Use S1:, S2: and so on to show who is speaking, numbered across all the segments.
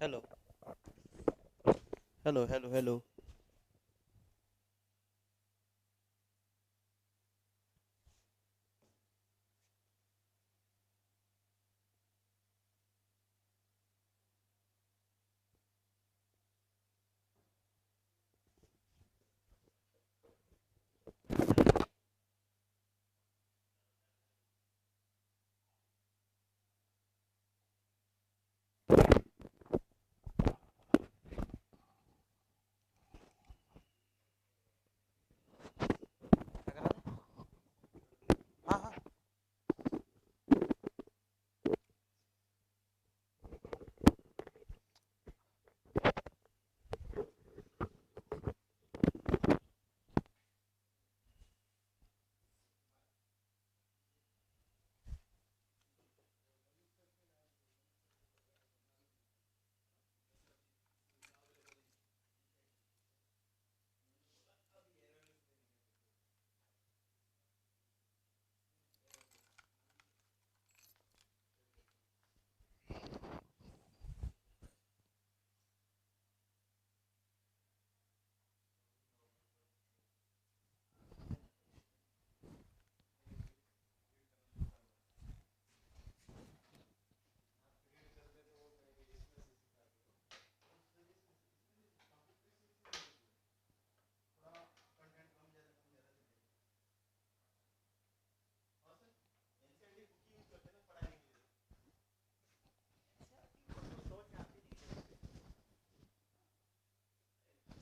S1: Hello hello hello hello. क्या करा रहे? हाँ हाँ।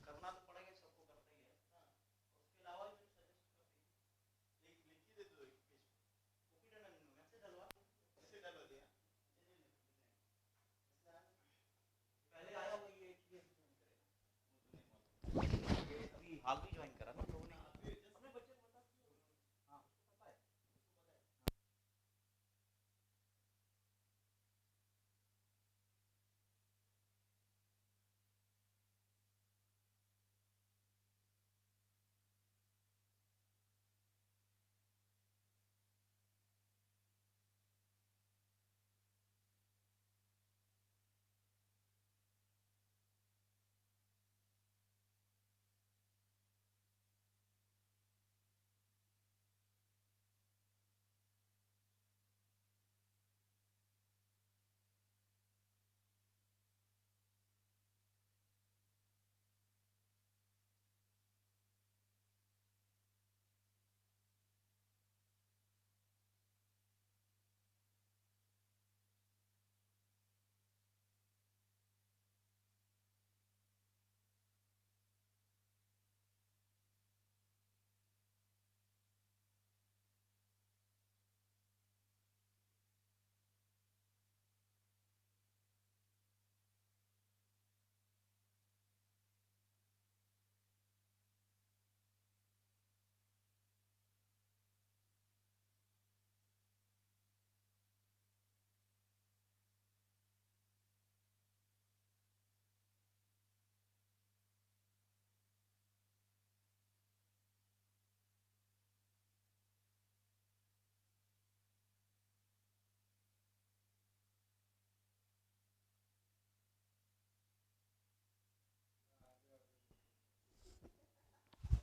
S1: करना तो पड़ेगा, सबको करते ही है। उसके अलावा भी लिख ही दे दो। कॉपी डालना नहीं, मैसेज डलवा, मैसेज डलवा दिया। पहले आया वो ये अभी हाल ही ज्वाइन करा ना लोगों ने। अपने बच्चे को बता। हाँ पता है।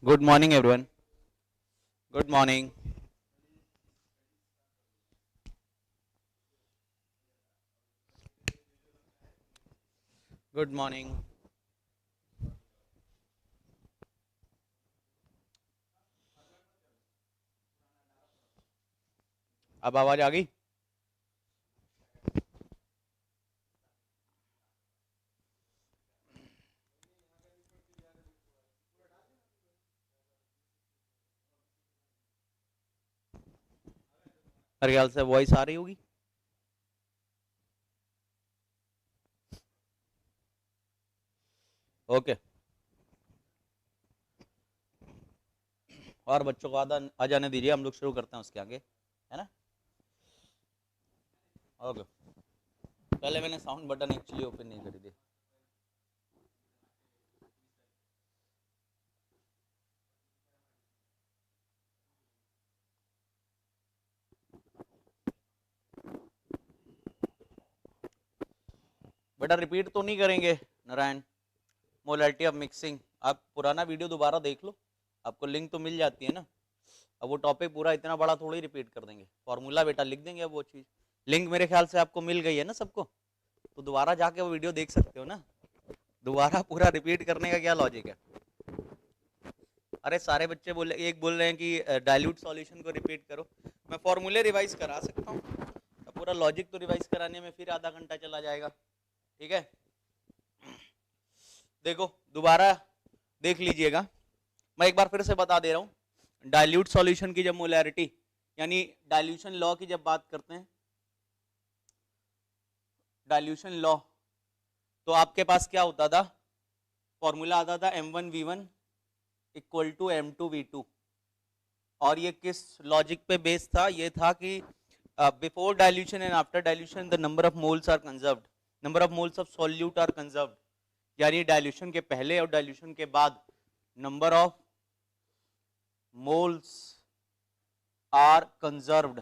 S1: Good morning everyone. Good morning. Good morning. अब आवाज आ गई? मेरे ख्याल से वॉइस आ रही होगी। ओके। और बच्चों को आधा आ जाने दीजिए, हम लोग शुरू करते हैं उसके आगे, है ना? ओके। पहले मैंने साउंड बटन एक्चुअली ओपन नहीं करी थी। बेटा रिपीट तो नहीं करेंगे नारायण, मोलैरिटी ऑफ मिक्सिंग। आप पुराना वीडियो दोबारा देख लो, आपको लिंक तो मिल जाती है ना। अब वो टॉपिक पूरा इतना बड़ा थोड़ी रिपीट कर देंगे, फॉर्मूला बेटा लिख देंगे। अब वो चीज लिंक मेरे ख्याल से आपको मिल गई है ना सबको, तो दोबारा जाके वो वीडियो देख सकते हो ना। दोबारा पूरा रिपीट करने का क्या लॉजिक है? अरे सारे बच्चे बोले, एक बोल रहे हैं कि डाइल्यूट सॉल्यूशन को रिपीट करो। मैं फॉर्मूले रिवाइज करा सकता हूँ, पूरा लॉजिक तो रिवाइज कराने में फिर आधा घंटा चला जाएगा। ठीक है, देखो दोबारा देख लीजिएगा, मैं एक बार फिर से बता दे रहा हूँ। डाइल्यूट सॉल्यूशन की जब मोलैरिटी यानी डाइल्यूशन लॉ की जब बात करते हैं, डाइल्यूशन लॉ, तो आपके पास क्या होता था, फॉर्मूला आता था M1V1 इक्वल टू M2V2। और ये किस लॉजिक पे बेस्ड था? ये था कि before dilution and after dilution the number of moles are conserved, number of moles of solute are conserved. यानी डाइल्यूशन के पहले और डाइल्यूशन के बाद number of moles are conserved,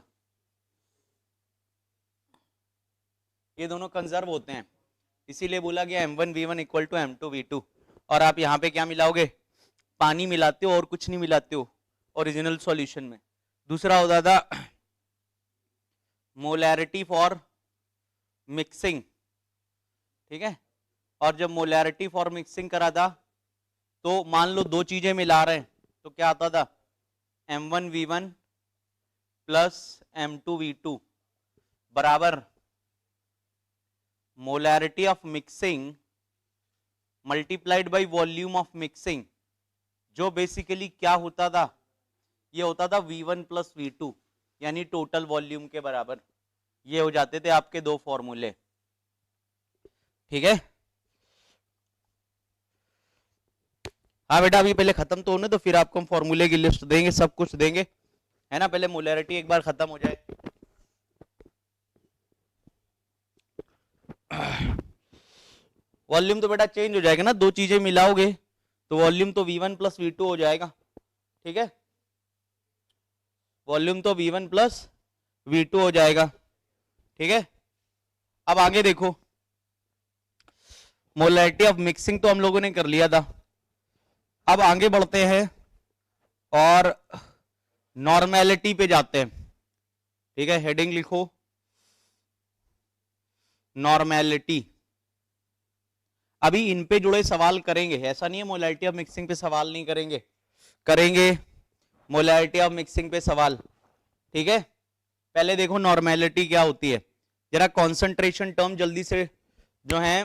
S1: ये दोनों कंजर्व होते हैं, इसीलिए बोला गया M1V1 इक्वल टू M2V2। और आप यहाँ पे क्या मिलाओगे? पानी मिलाते हो और कुछ नहीं मिलाते हो ओरिजिनल सॉल्यूशन में। दूसरा होता था मोलैरिटी फॉर मिक्सिंग, ठीक है। और जब मोलैरिटी फॉर मिक्सिंग करा था तो मान लो दो चीजें मिला रहे हैं, तो क्या आता था? M1V1 प्लस M2V2 बराबर molarity of mixing multiplied by volume of mixing, जो बेसिकली क्या होता था? ये होता था V1 प्लस V2 यानी टोटल वॉल्यूम के बराबर। ये हो जाते थे आपके दो फॉर्मूले, ठीक है। हाँ बेटा अभी पहले खत्म तो होने, तो फिर आपको हम फॉर्मूले की लिस्ट देंगे, सब कुछ देंगे, है ना। पहले मोलैरिटी एक बार खत्म हो जाए। वॉल्यूम तो बेटा चेंज हो जाएगा ना, दो चीजें मिलाओगे तो वॉल्यूम तो V1 प्लस V2 हो जाएगा, ठीक है। वॉल्यूम तो V1 प्लस V2 हो जाएगा, ठीक है। अब आगे देखो, मोलैरिटी ऑफ मिक्सिंग तो हम लोगों ने कर लिया था। अब आगे बढ़ते हैं और नॉर्मेलिटी पे जाते हैं, ठीक है। हेडिंग लिखो नॉर्मेलिटी। अभी इन पे जुड़े सवाल करेंगे, ऐसा नहीं है मोलैरिटी ऑफ मिक्सिंग पे सवाल नहीं करेंगे, करेंगे मोलैरिटी ऑफ मिक्सिंग पे सवाल, ठीक है। पहले देखो नॉर्मेलिटी क्या होती है, जरा कॉन्सेंट्रेशन टर्म जल्दी से जो है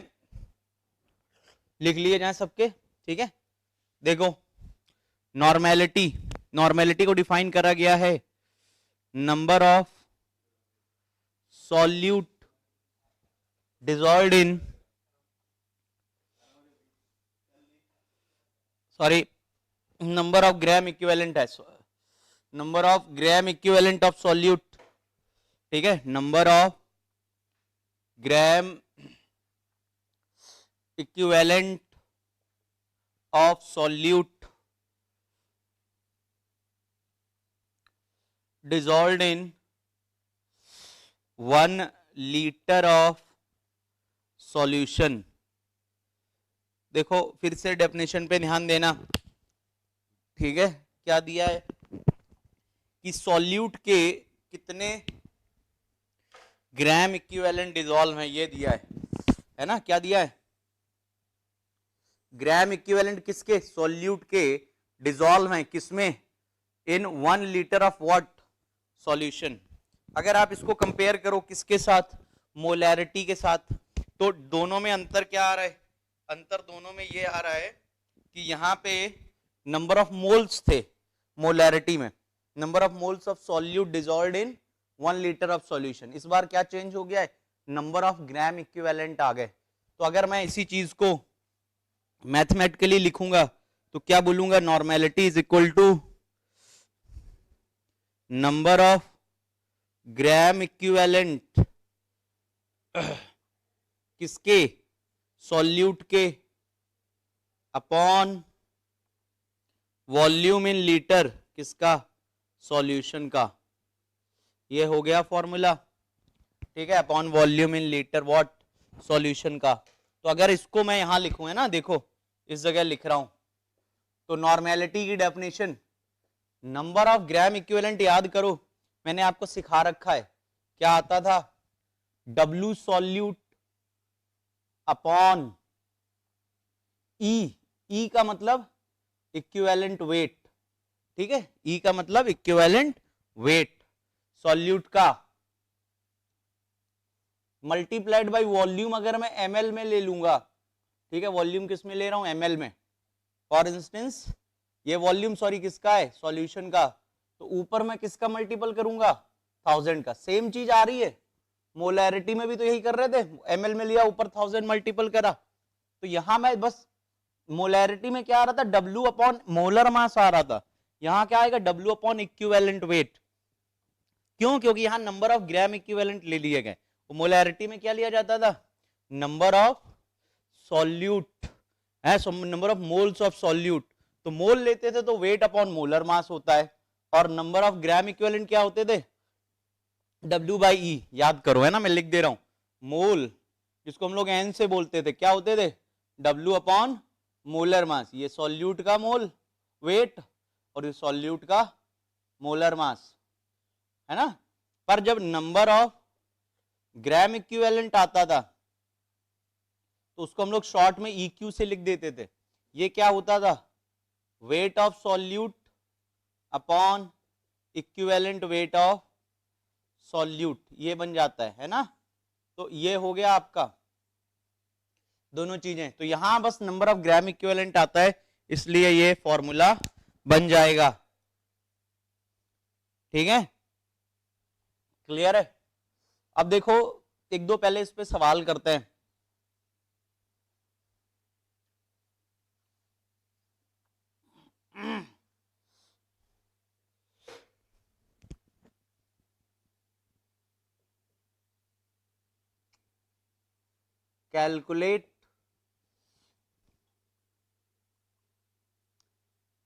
S1: लिख लिए जाए सबके, ठीक है। देखो नॉर्मेलिटी, नॉर्मेलिटी को डिफाइन करा गया है number of solute dissolved in, sorry number of gram equivalent है, number of gram equivalent of solute, ठीक है। Number of gram equivalent of सॉल्यूट dissolved in 1 liter of solution। देखो फिर से डेफिनेशन पे ध्यान देना, ठीक है। क्या दिया है कि सॉल्यूट के कितने ग्राम इक्विवेलेंट डिसॉल्व है, ये दिया है ना। क्या दिया है? ग्राम इक्विवेलेंट किसके? सॉल्यूट के डिसॉल्व हैं किसमें? इन 1 लीटर ऑफ व्हाट? सॉल्यूशन। अगर आप इसको कंपेयर करो किसके साथ? मोलैरिटी के साथ, तो दोनों में अंतर क्या आ रहा है? अंतर दोनों में ये आ रहा है कि यहाँ पे नंबर ऑफ मोल्स थे मोलैरिटी में, number of moles of solute dissolved in 1 litre of solution. इस बार क्या चेंज हो गया है? नंबर ऑफ ग्राम इक्विवेलेंट आ गए। तो अगर मैं इसी चीज को मैथमेटिकली लिखूंगा तो क्या बोलूंगा? Normality is equal to number of gram equivalent किसके? सॉल्यूट के अपॉन वॉल्यूम इन लीटर किसका? सॉल्यूशन का। ये हो गया फॉर्मूला, ठीक है। Upon volume in litre what? Solution का। तो अगर इसको मैं यहां लिखूं, है ना, देखो इस जगह लिख रहा हूं, तो नॉर्मेलिटी की definition, number of gram equivalent याद करो, मैंने आपको सिखा रखा है, क्या आता था, W सॉल्यूट अपॉन ई का मतलब इक्विवेलेंट वेट, ठीक है, ई का मतलब इक्विवेलेंट वेट सॉल्यूट का, मल्टीप्लाइड बाय वॉल्यूम अगर मैं ml में ले लूंगा, ठीक है, वॉल्यूम किस में ले रहा हूं, ml में, फॉर इंस्टेंस ये वॉल्यूम सॉरी किसका है, सॉल्यूशन का, तो ऊपर मैं किसका मल्टीपल करूंगा, 1000 का, सेम चीज आ रही है, मोलैरिटी में भी तो यही कर रहे थे, ml में लिया ऊपर 1000 मल्टीपल करा, तो यहां मैं बस मोलैरिटी में क्या आ रहा था, W अपॉन मोलर मास आ रहा था, यहां क्या आएगा, W अपॉन इक्विवेलेंट वेट, क्यों, क्योंकि यहां नंबर ऑफ ग्राम इक्विवेलेंट ले लिए गए, मोलैरिटी में क्या लिया जाता था, नंबर ऑफ सॉल्यूट है, number of moles of solute, तो मोल लेते थे तो वेट अपॉन मोलर मास होता है, और नंबर ऑफ ग्राम इक्विवेलेंट क्या होते थे, W बाई ई, याद करो, है ना, मैं लिख दे रहा हूं, मोल जिसको हम लोग एन से बोलते थे, क्या होते थे, W अपॉन मोलर मास, ये सॉल्यूट का मोल वेट और ये सॉल्यूट का मोलर मास, है ना, पर जब नंबर ऑफ ग्राम इक्विवेलेंट आता था तो उसको हम लोग शॉर्ट में EQ से लिख देते थे, ये क्या होता था, wait of solute upon equivalent weight of solute, ये बन जाता है ना, तो ये हो गया आपका दोनों चीजें, तो यहां बस नंबर ऑफ ग्राम इक्विवेलेंट आता है, इसलिए ये फॉर्मूला बन जाएगा, ठीक है, क्लियर है। अब देखो एक दो पहले इस पे सवाल करते हैं, calculate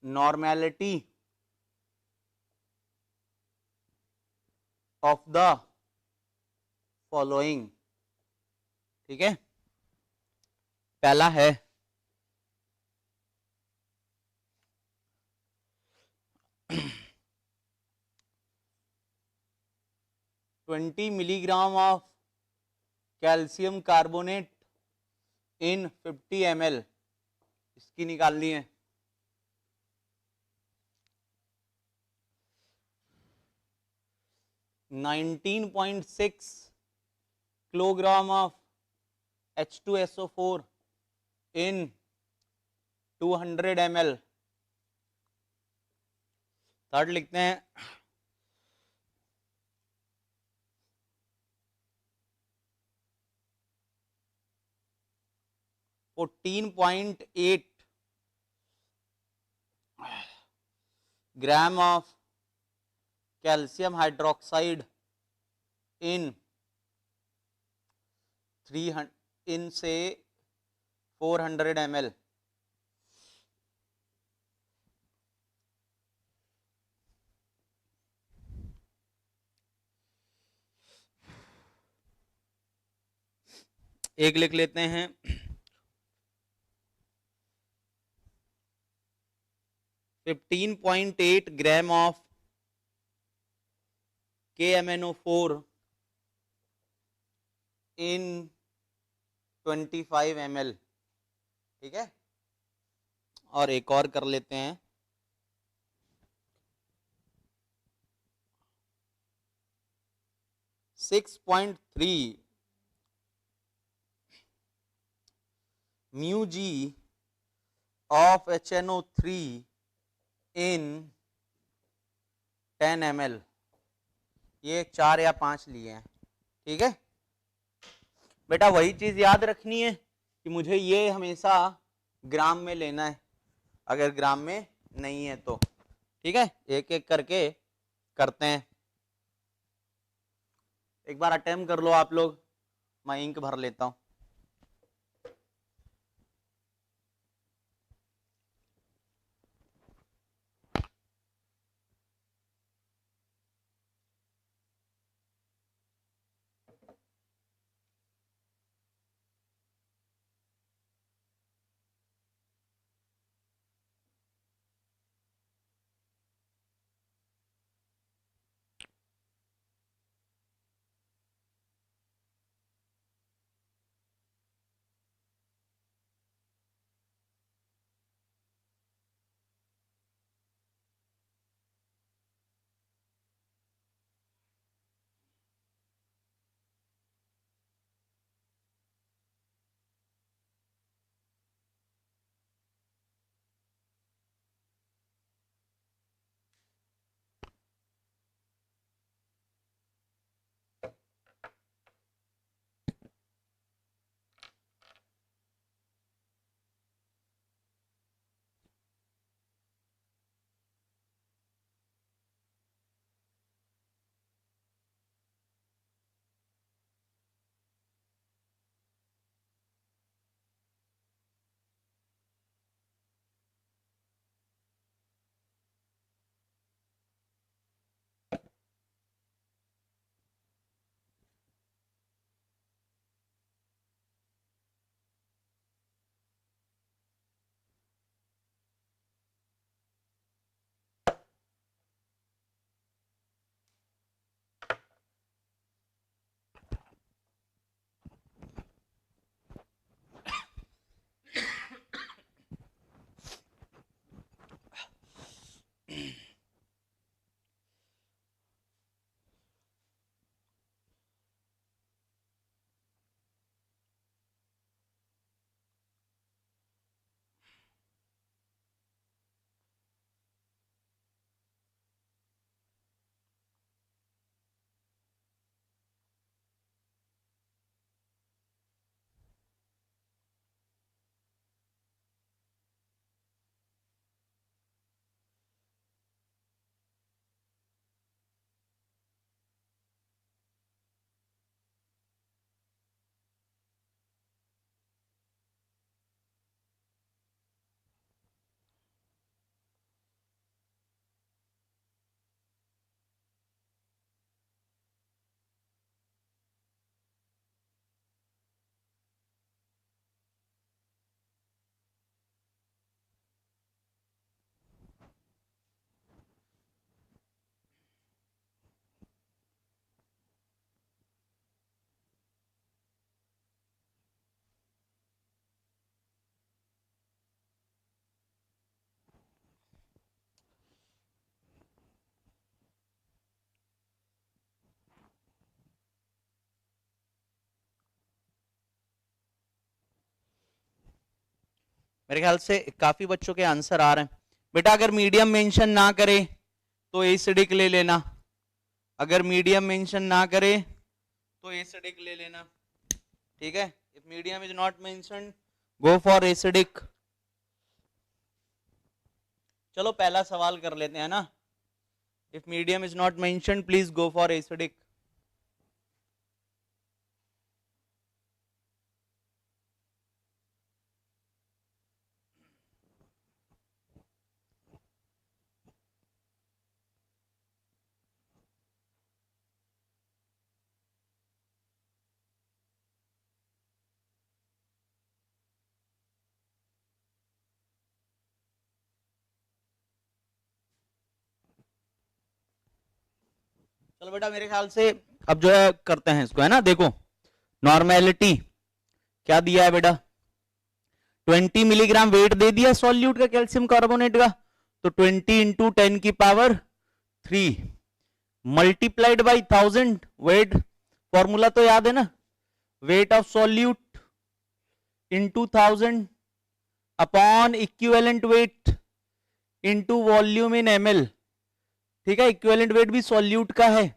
S1: normality of the following, ठीक है, पहला है 20 milligram of calcium carbonate in 50 ml, इसकी निकालनी है, 19.6 kilogram of H2SO4 in 200 ml, third लिखते हैं 14.8 ग्राम ऑफ कैल्शियम हाइड्रोक्साइड इन 300 इन से 400 ml, एक लिख लेते हैं 15.8 gram of KMNO4 in 25 ml, ठीक है, और एक और कर लेते हैं 6.3 mu g of HNO3 in 10 ml, ये 4 या 5 लिए हैं, ठीक है, बेटा वही चीज याद रखनी है कि मुझे ये हमेशा ग्राम में लेना है, अगर ग्राम में नहीं है तो, ठीक है, एक एक करके करते हैं, एक बार अटेम्प्ट कर लो आप लोग, मैं इंक भर लेता हूं, मेरे ख्याल से काफी बच्चों के आंसर आ रहे हैं। बेटा अगर मीडियम मेंशन ना करे तो एसिडिक ले लेना, अगर मीडियम मेंशन ना करे तो एसिडिक ले लेना, ठीक है। If medium is not mention go for acidic. चलो पहला सवाल कर लेते हैं ना, if medium is not mention please go for acidic. चलो बेटा मेरे ख्याल से अब जो है करते हैं इसको, है ना। देखो नॉर्मेलिटी क्या दिया है बेटा, 20 मिलीग्राम वेट दे दिया सॉल्यूट का कैल्शियम कार्बोनेट का, तो 20 इंटू 10 की power 3 multiplied by 1000 weight, formula तो याद है ना, weight of solute into 1000 upon equivalent weight into volume in ml, ठीक है। इक्विवेलेंट वेट भी सॉल्यूट का है।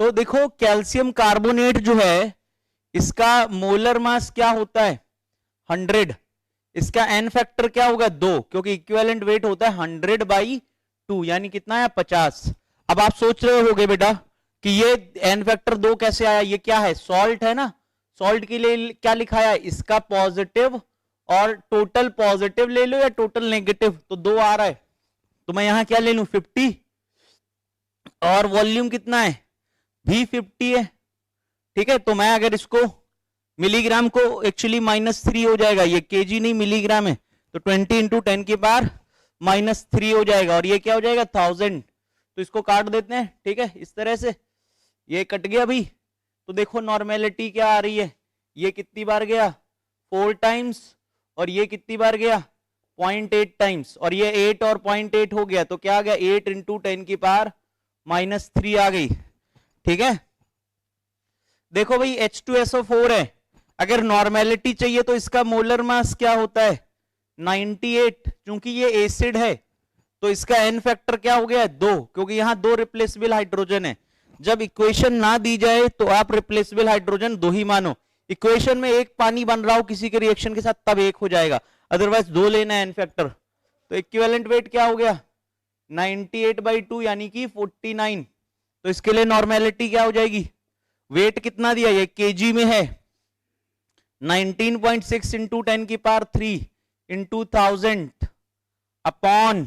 S1: तो देखो कैल्शियम कार्बोनेट जो है इसका मोलर मास क्या होता है 100, इसका एन फैक्टर क्या होगा 2, क्योंकि इक्विवेलेंट वेट होता है 100 बाई 2 यानी कितना है 50। अब आप सोच रहे होगे बेटा कि ये एन फैक्टर 2 कैसे आया, ये क्या है सॉल्ट है ना, सॉल्ट के लिए क्या लिखा है इसका पॉजिटिव, और टोटल पॉजिटिव ले लो या टोटल नेगेटिव, तो 2 आ रहा है, तो मैं यहां क्या ले लूं 50, और वॉल्यूम कितना है भी 50 है, ठीक है। तो मैं अगर इसको मिलीग्राम को एक्चुअली -3 हो जाएगा, ये केजी नहीं मिलीग्राम है, तो 20 इंटू 10 की पावर -3 हो जाएगा, और ये क्या हो जाएगा 1000, तो इसको काट देते हैं, ठीक है। इस तरह से ये कट गया भी, तो देखो नॉर्मेलिटी क्या आ रही है, ये कितनी बार गया 4 टाइम्स, और ये कितनी बार गया 0.8 टाइम्स, और ये 8 और 0.8 हो गया, तो क्या आ गया 8 इंटू 10 की पावर -3 आ गई, ठीक है। देखो भाई H2SO4 है, अगर नॉर्मेलिटी चाहिए तो इसका मोलर मास क्या होता है 98, क्योंकि ये एसिड है तो इसका एन फैक्टर क्या हो गया 2, क्योंकि यहां 2 रिप्लेसेबल हाइड्रोजन है। जब इक्वेशन ना दी जाए तो आप रिप्लेसेबल हाइड्रोजन 2 ही मानो, इक्वेशन में एक पानी बन रहा हो किसी के रिएक्शन के साथ तब एक हो जाएगा, अदरवाइज 2 लेना है एन फैक्टर। तो इक्विवेलेंट वेट क्या हो गया 98/2 यानी कि 49, तो इसके लिए नॉर्मेलिटी क्या हो जाएगी, वेट कितना दिया ये केजी में है 19.6 इंटू 10 की power 3 into 1000 upon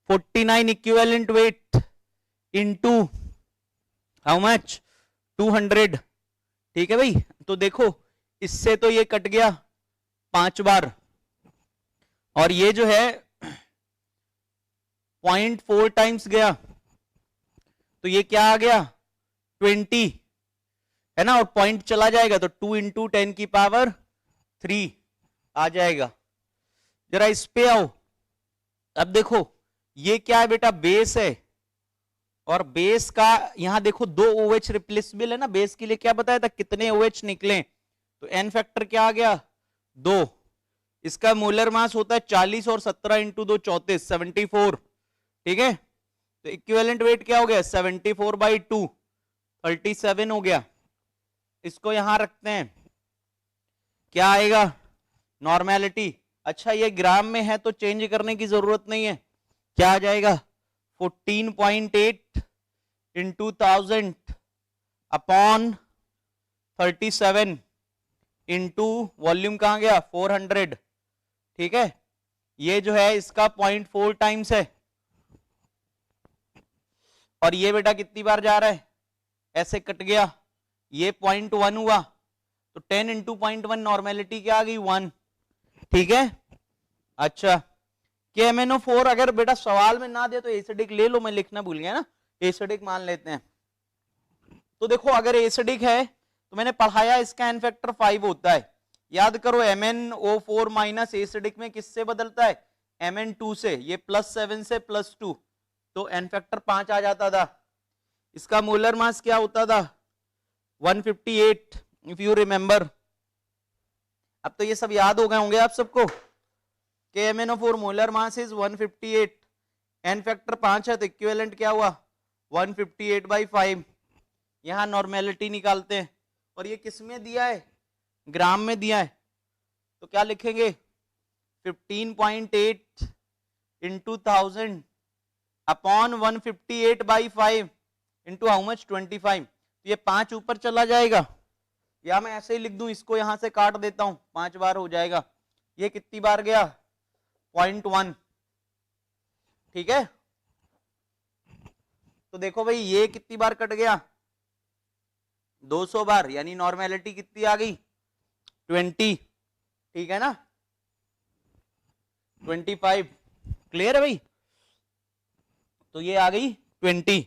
S1: 49 equivalent weight into how much 200, ठीक है भाई। तो देखो इससे तो ये कट गया 5 बार, और ये जो है 0.4 टाइम्स गया, तो ये क्या आ गया 20, है ना, और पॉइंट चला जाएगा तो 2 इंटू 10 की पावर 3 आ जाएगा। जरा इस पे आओ, अब देखो ये क्या है बेटा बेस है, और बेस का यहां देखो 2 OH रिप्लेसेबल है ना, बेस के लिए क्या बताया था कितने OH निकले, तो एन फैक्टर क्या आ गया 2, इसका मोलर मास होता है 40 और 17 इंटू 2 34 74, ठीक है। तो इक्विवेलेंट वेट क्या हो गया 74/2 37 हो गया, इसको यहां रखते हैं, क्या आएगा नॉर्मेलिटी। अच्छा ये ग्राम में है तो चेंज करने की जरूरत नहीं है, क्या आ जाएगा 14.8 इंटू 1000 अपॉन 37 इंटू वॉल्यूम कहां गया 400, ठीक है। ये जो है इसका 0.4 टाइम्स है, और ये बेटा कितनी बार जा रहा है ऐसे कट गया, ये 0.1 हुआ, तो 10 इंटू 0.1 नॉर्मेलिटी क्या आ गई 1, ठीक है। अच्छा KMnO4 अगर बेटा सवाल में ना दे तो एसिडिक ले लो, मैं लिखना भूल गया ना, एसिडिक मान लेते हैं। तो देखो अगर एसिडिक है तो मैंने पढ़ाया इसका एन फैक्टर 5 होता है, याद करो MnO4 माइनस एसिडिक में किससे बदलता है Mn2 से, ये +7 से +2, तो एन फैक्टर 5 आ जाता था। इसका मोलर मास क्या होता था 158 इफ यू रिमेंबर, अब तो ये सब याद हो गए होंगे आप सबको। KMnO4 molar mass is 158, n factor 5 है तो इक्विवेलेंट क्या हुआ 158/5। यहां नॉर्मेलिटी निकालते हैं और ये किस में दिया है, ग्राम में दिया है, तो क्या लिखेंगे 15.8 into 1000 upon 158/5 into how much 25। तो ये 5 ऊपर चला जाएगा, या मैं ऐसे ही लिख दूं, इसको यहां से काट देता हूं, 5 बार हो जाएगा। ये कितनी बार गया 0.1, ठीक है। तो देखो भाई ये कितनी बार कट गया 200 बार, यानी नॉर्मेलिटी कितनी आ गई 20, ठीक है ना 25। क्लियर है भाई, तो ये आ गई 20,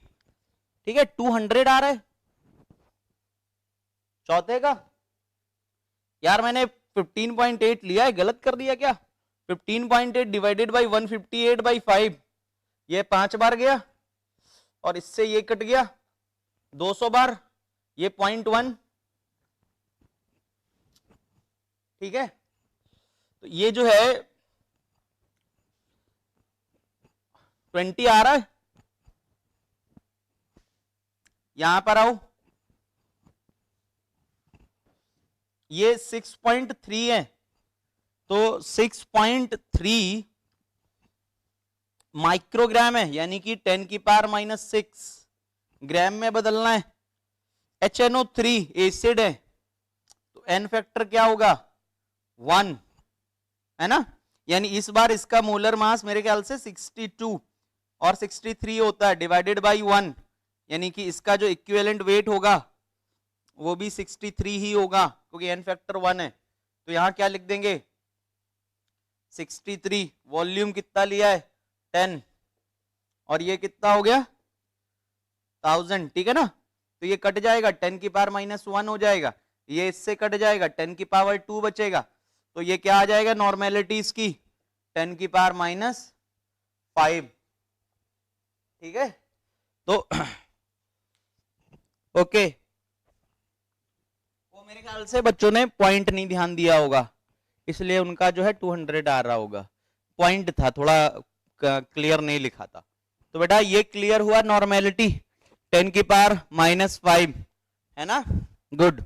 S1: ठीक है। 200 आ रहा है चौथे का, यार मैंने 15.8 लिया है, गलत कर दिया क्या, 15.8 डिवाइडेड बाई 158/5, ये 5 बार गया और इससे ये कट गया 200 बार, ये 0.1, ठीक है। तो ये जो है 20 आ रहा है, यहां पर आओ, ये 6.3 है, तो 6.3 माइक्रोग्राम है, यानी कि 10⁻⁻6 ग्राम में बदलना है। HNO3 एसिड है, तो एन फैक्टर क्या होगा 1, है ना, यानी इस बार इसका मोलर मास मेरे ख्याल से 62 और 63 होता है, डिवाइडेड बाई 1, यानी कि इसका जो इक्विवेलेंट वेट होगा वो भी 63 ही होगा, क्योंकि एन फैक्टर 1 है। तो यहां क्या लिख देंगे 63, वॉल्यूम कितना लिया है 10, और ये कितना हो गया 1000, ठीक है ना। तो ये कट जाएगा 10⁻⁻1 हो जाएगा, ये इससे कट जाएगा 10⁻2 बचेगा, तो ये क्या आ जाएगा नॉर्मेलिटी इसकी 10⁻5, ठीक है। तो ओके, वो मेरे ख्याल से बच्चों ने पॉइंट नहीं ध्यान दिया होगा, इसलिए उनका जो है 200 आ रहा होगा, पॉइंट था थोड़ा क्लियर नहीं लिखा था। तो बेटा ये क्लियर हुआ नॉर्मेलिटी 10⁻⁻5, है ना, गुड।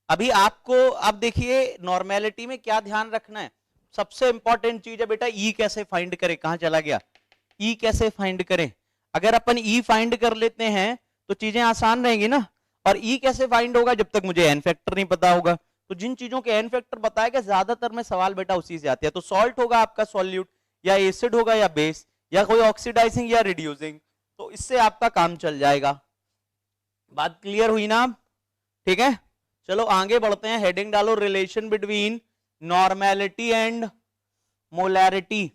S1: अभी आपको अब देखिए नॉर्मेलिटी में क्या ध्यान रखना है, सबसे इंपॉर्टेंट चीज है बेटा ई कैसे फाइंड करें, कहां चला गया ई कैसे फाइंड करें। अगर अपन ई फाइंड कर लेते हैं तो चीजें आसान रहेंगी ना, और ई कैसे फाइंड होगा जब तक मुझे एन फैक्टर नहीं पता होगा। तो जिन चीजों के एन फैक्टर बताएगा ज्यादातर में सवाल बेटा उसी से आते हैं। तो सॉल्ट होगा आपका सॉल्यूट, या एसिड होगा, या बेस, या कोई ऑक्सीडाइजिंग या रिड्यूसिंग, तो इससे आपका काम चल जाएगा। बात क्लियर हुई ना, ठीक है। चलो आगे बढ़ते हैं, हेडिंग डालो relation between normality and molarity.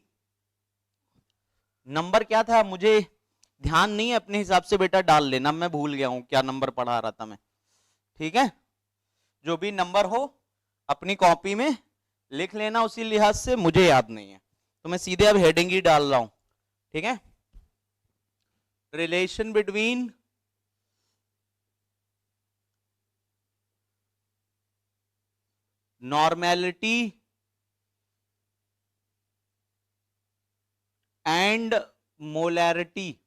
S1: Number क्या था मुझे ध्यान नहीं है, अपने हिसाब से बेटा डाल लेना, मैं भूल गया हूं क्या नंबर पढ़ा रहा था मैं, ठीक है। जो भी नंबर हो अपनी कॉपी में लिख लेना, उसी लिहाज से मुझे याद नहीं है, तो मैं सीधे अब हेडिंग ही डाल रहा हूं, ठीक है। Relation between normality and molarity.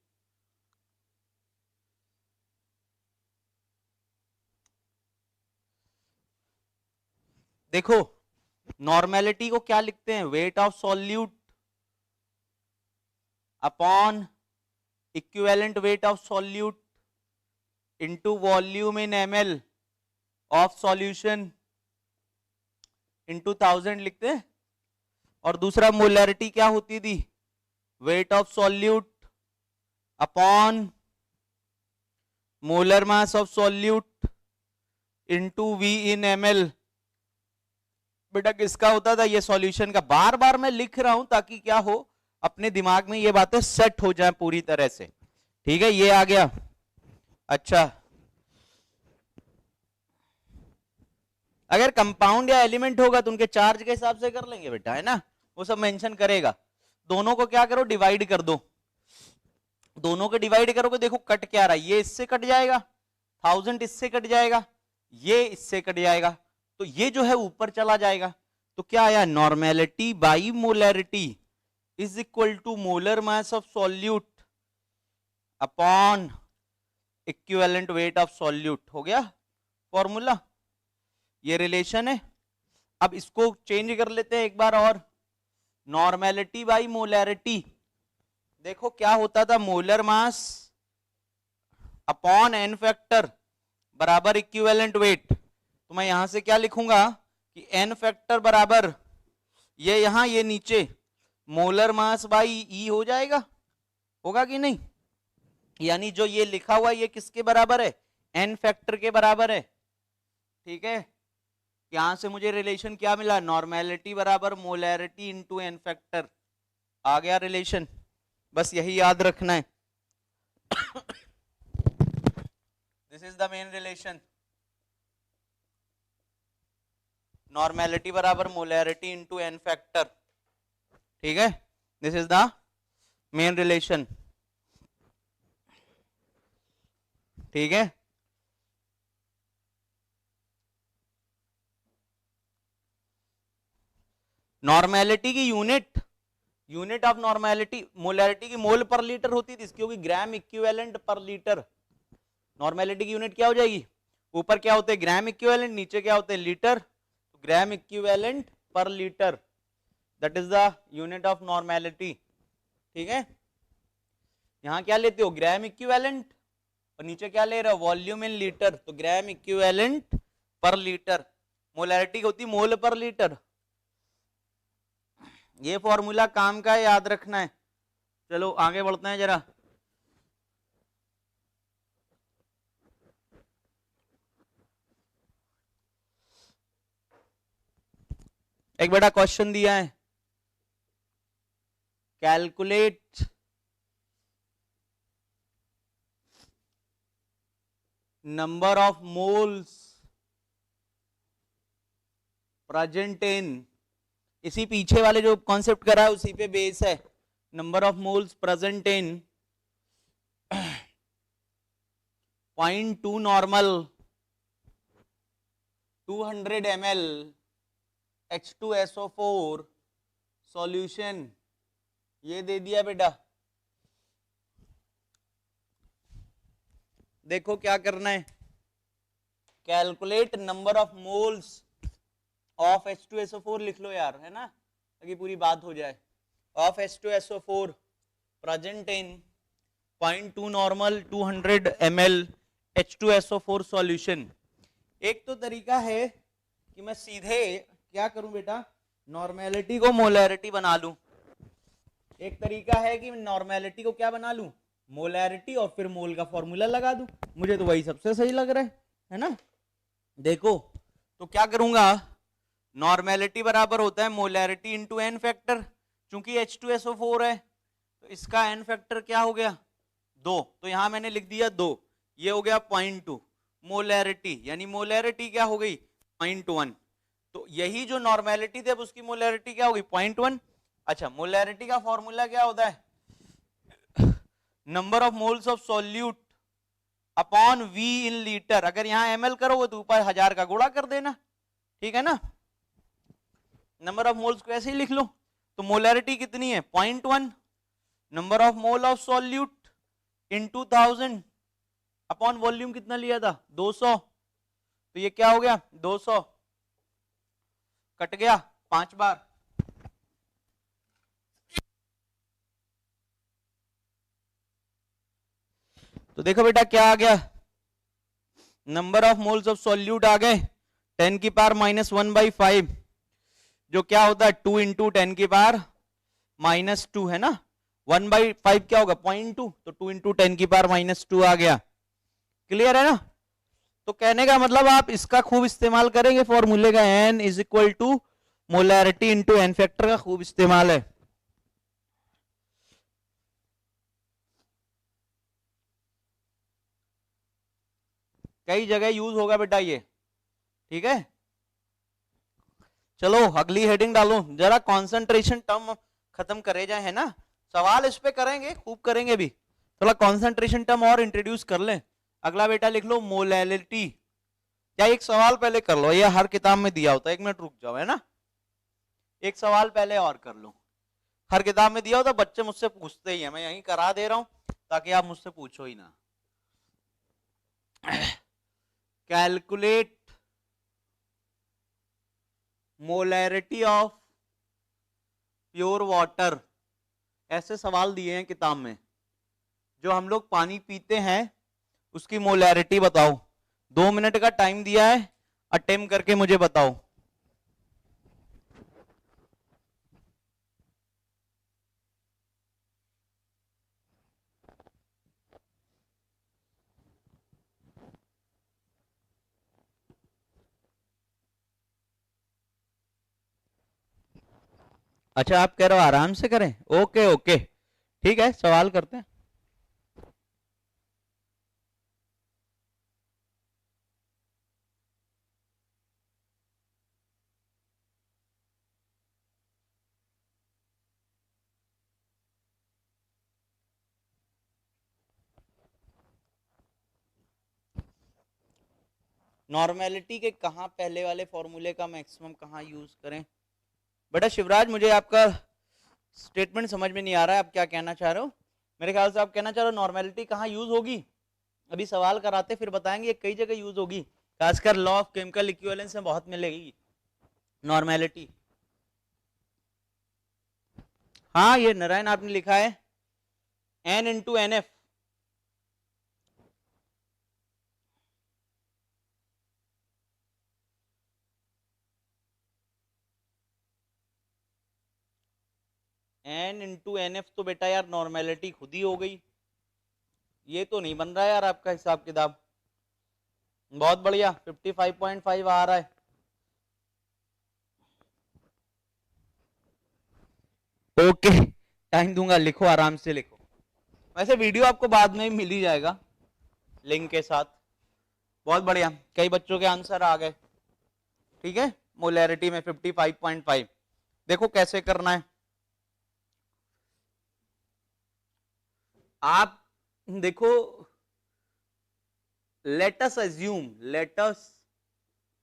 S1: देखो नॉर्मेलिटी को क्या लिखते हैं, wait of solute upon equivalent weight of solute into volume in ml of solution into 1000 लिखते हैं। और दूसरा मोलैरिटी क्या होती थी, wait of solute upon molar mass of solute into V in ml। बेटा किसका होता था, ये सॉल्यूशन का। बार बार मैं लिख रहा हूं ताकि क्या हो, अपने दिमाग में ये बातें सेट हो जाए पूरी तरह से, ठीक है। ये आ गया, अच्छा। अगर कंपाउंड या एलिमेंट होगा तो उनके चार्ज के हिसाब से कर लेंगे बेटा, है ना, वो सब मेंशन करेगा। दोनों को क्या करो डिवाइड कर दो, दोनों को डिवाइड करोगे, देखो कट क्या रहा है, ये इससे कट जाएगा 1000, इससे कट जाएगा, ये इससे कट जाएगा, तो ये जो है ऊपर चला जाएगा, तो क्या आया, normality by molarity is equal to molar mass of solute upon equivalent weight of solute. हो गया फॉर्मूला, ये रिलेशन है। अब इसको चेंज कर लेते हैं एक बार और, नॉर्मेलिटी बाई मोलैरिटी, देखो क्या होता था, molar mass upon n factor बराबर इक्विवेलेंट वेट। तो मैं यहां से क्या लिखूंगा कि एन फैक्टर बराबर ये यहां ये नीचे मोलर मास बाई ई हो जाएगा, होगा कि नहीं, यानी जो ये लिखा हुआ ये किसके बराबर है, एन फैक्टर के बराबर है। ठीक है, यहां से मुझे रिलेशन क्या मिला, नॉर्मेलिटी बराबर मोलैरिटी इंटू एन फैक्टर, आ गया रिलेशन, बस यही याद रखना है। This is the main relation, normality बराबर मोलैरिटी इंटू एन फैक्टर। ठीक है, this is the main relation. ठीक है, नॉर्मेलिटी की यूनिट ऑफ नॉर्मेलिटी, मोलैरिटी की मोल पर लीटर होती थी, इसकी होगी ग्राम इक्विवेलेंट पर लीटर। नॉर्मेलिटी की यूनिट क्या हो जाएगी, ऊपर क्या होते हैं ग्राम इक्विवेलेंट, नीचे क्या होते हैं लीटर, तो ग्राम इक्विवेलेंट पर litre, that is the unit of normality. ठीक है, यहां क्या लेते हो ग्राम इक्विवेलेंट, और नीचे क्या ले रहे हो वॉल्यूम इन लीटर, तो ग्राम इक्विवेलेंट पर लीटर, मोलैरिटी होती मोल पर लीटर। ये फॉर्मूला काम का है, याद रखना है। चलो आगे बढ़ते हैं जरा, एक बड़ा क्वेश्चन दिया है, calculate number of moles present in, इसी पीछे वाले जो कॉन्सेप्ट करा है उसी पे बेस है, number of moles present in 0.2 normal 200 ml H2SO4 solution, ये दे दिया बेटा। देखो क्या करना है, calculate number of moles of H2SO4 लिख लो यार, है ना, ताकि पूरी बात हो जाए, of H2SO4 present in 0.2 normal 200 ml H2SO4 solution. एक तो तरीका है कि मैं सीधे क्या करूं बेटा, नॉर्मेलिटी को मोलैरिटी बना लूं, एक तरीका है कि नॉर्मेलिटी को क्या बना लूं, मोलैरिटी, और फिर मोल का फॉर्मूला लगा दूं, मुझे तो वही सबसे सही लग रहा है ना। देखो तो क्या करूंगा, नॉर्मेलिटी बराबर होता है मोलैरिटी इंटू एन फैक्टर, चूंकि H2SO4 है तो इसका एन फैक्टर क्या हो गया 2, तो यहां मैंने लिख दिया 2, ये हो गया 0.2 मोलैरिटी, यानी मोलैरिटी क्या हो गई 0.1, तो यही जो नॉर्मेलिटी थी अब उसकी मोलैरिटी क्या होगी 0.1। अच्छा, मोलैरिटी का फॉर्मूला क्या होता है, number of moles of solute upon V in litre, अगर यहां ml करोगे तो ऊपर 1000 का गुणा कर देना, ठीक है ना, नंबर ऑफ मोल्स को ऐसे ही लिख लो, तो मोलैरिटी कितनी है 0.1, number of mole of solute into 1000 upon volume कितना लिया था 200, तो ये क्या हो गया 200 कट गया 5 बार, तो देखो बेटा क्या आ गया, number of moles of solute आ गए 10 की पावर -1/5, जो क्या होता है 2 इंटू 10 की पावर -2 है ना, 1/5 क्या होगा 0.2, तो 2 इंटू 10 की पावर -2 आ गया, क्लियर है ना। तो कहने का मतलब आप इसका खूब इस्तेमाल करेंगे फॉर्मूले का, n is equal to molarity into n factor का खूब इस्तेमाल है। कई जगह यूज होगा बेटा ये, ठीक है। चलो अगली हेडिंग डालो, जरा कंसंट्रेशन टर्म खत्म करे जाए, है ना, सवाल इस पे करेंगे, खूब करेंगे भी, थोड़ा कंसंट्रेशन टर्म और इंट्रोड्यूस कर लें। अगला बेटा लिख लो मोलैरिटी, क्या एक सवाल पहले कर लो, ये हर किताब में दिया होता है, 1 मिनट रुक जाओ, है ना, एक सवाल पहले और कर लो, हर किताब में दिया होता, बच्चे मुझसे पूछते ही है, मैं यहीं करा दे रहा हूं ताकि आप मुझसे पूछो ही ना। Calculate molarity of pure water, ऐसे सवाल दिए हैं किताब में, जो हम लोग पानी पीते हैं उसकी मोलैरिटी बताओ। 2 मिनट का टाइम दिया है, अटेम्प्ट करके मुझे बताओ। अच्छा आप कह रहे हो आराम से करें, ओके ओके ठीक है, सवाल करते हैं। नॉर्मेलिटी के कहां पहले वाले फॉर्मूले का मैक्सिमम कहां यूज करें? बेटा शिवराज, मुझे आपका स्टेटमेंट समझ में नहीं आ रहा है, आप क्या कहना चाह रहे हो? मेरे ख्याल से आप कहना चाह रहे हो नॉर्मेलिटी कहां यूज होगी, अभी सवाल कराते फिर बताएंगे, कई जगह यूज होगी, खासकर लॉ ऑफ केमिकल इक्विवेलेंस में बहुत मिलेगी नॉर्मेलिटी। हाँ ये नारायण आपने लिखा है n into n f, n into n f तो बेटा यार नॉर्मेलिटी खुद ही हो गई, ये तो नहीं बन रहा है यार आपका हिसाब किताब। बहुत बढ़िया, 55.5 आ रहा है। ओके टाइम दूंगा, लिखो आराम से लिखो, वैसे वीडियो आपको बाद में मिल ही जाएगा लिंक के साथ। बहुत बढ़िया, कई बच्चों के आंसर आ गए, ठीक है। मोलैरिटी में 55.5, देखो कैसे करना है। आप देखो, let us assume, let us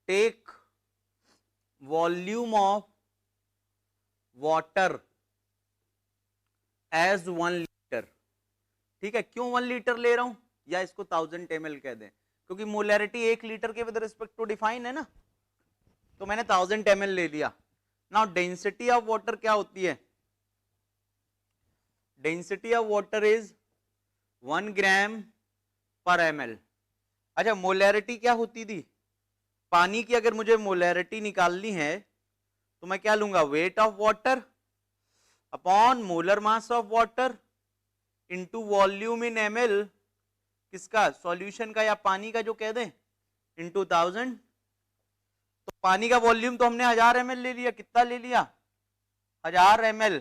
S1: take volume of water as 1 litre, ठीक है। क्यों 1 लीटर ले रहा हूं, या इसको 1000 ml कह दें, क्योंकि मोलैरिटी 1 लीटर के विद रिस्पेक्ट टू डिफाइन है ना, तो मैंने 1000 ml ले लिया। नाउ डेंसिटी ऑफ वाटर क्या होती है, डेंसिटी ऑफ वाटर इज 1 ग्राम पर ml। अच्छा मोलैरिटी क्या होती थी, पानी की अगर मुझे मोलैरिटी निकालनी है तो मैं क्या लूंगा, weight of water upon molar mass of water into volume in ml, किसका, सॉल्यूशन का या पानी का जो कह दें, इंटू 1000। तो पानी का वॉल्यूम तो हमने 1000 ml ले लिया, कितना ले लिया, 1000 ml,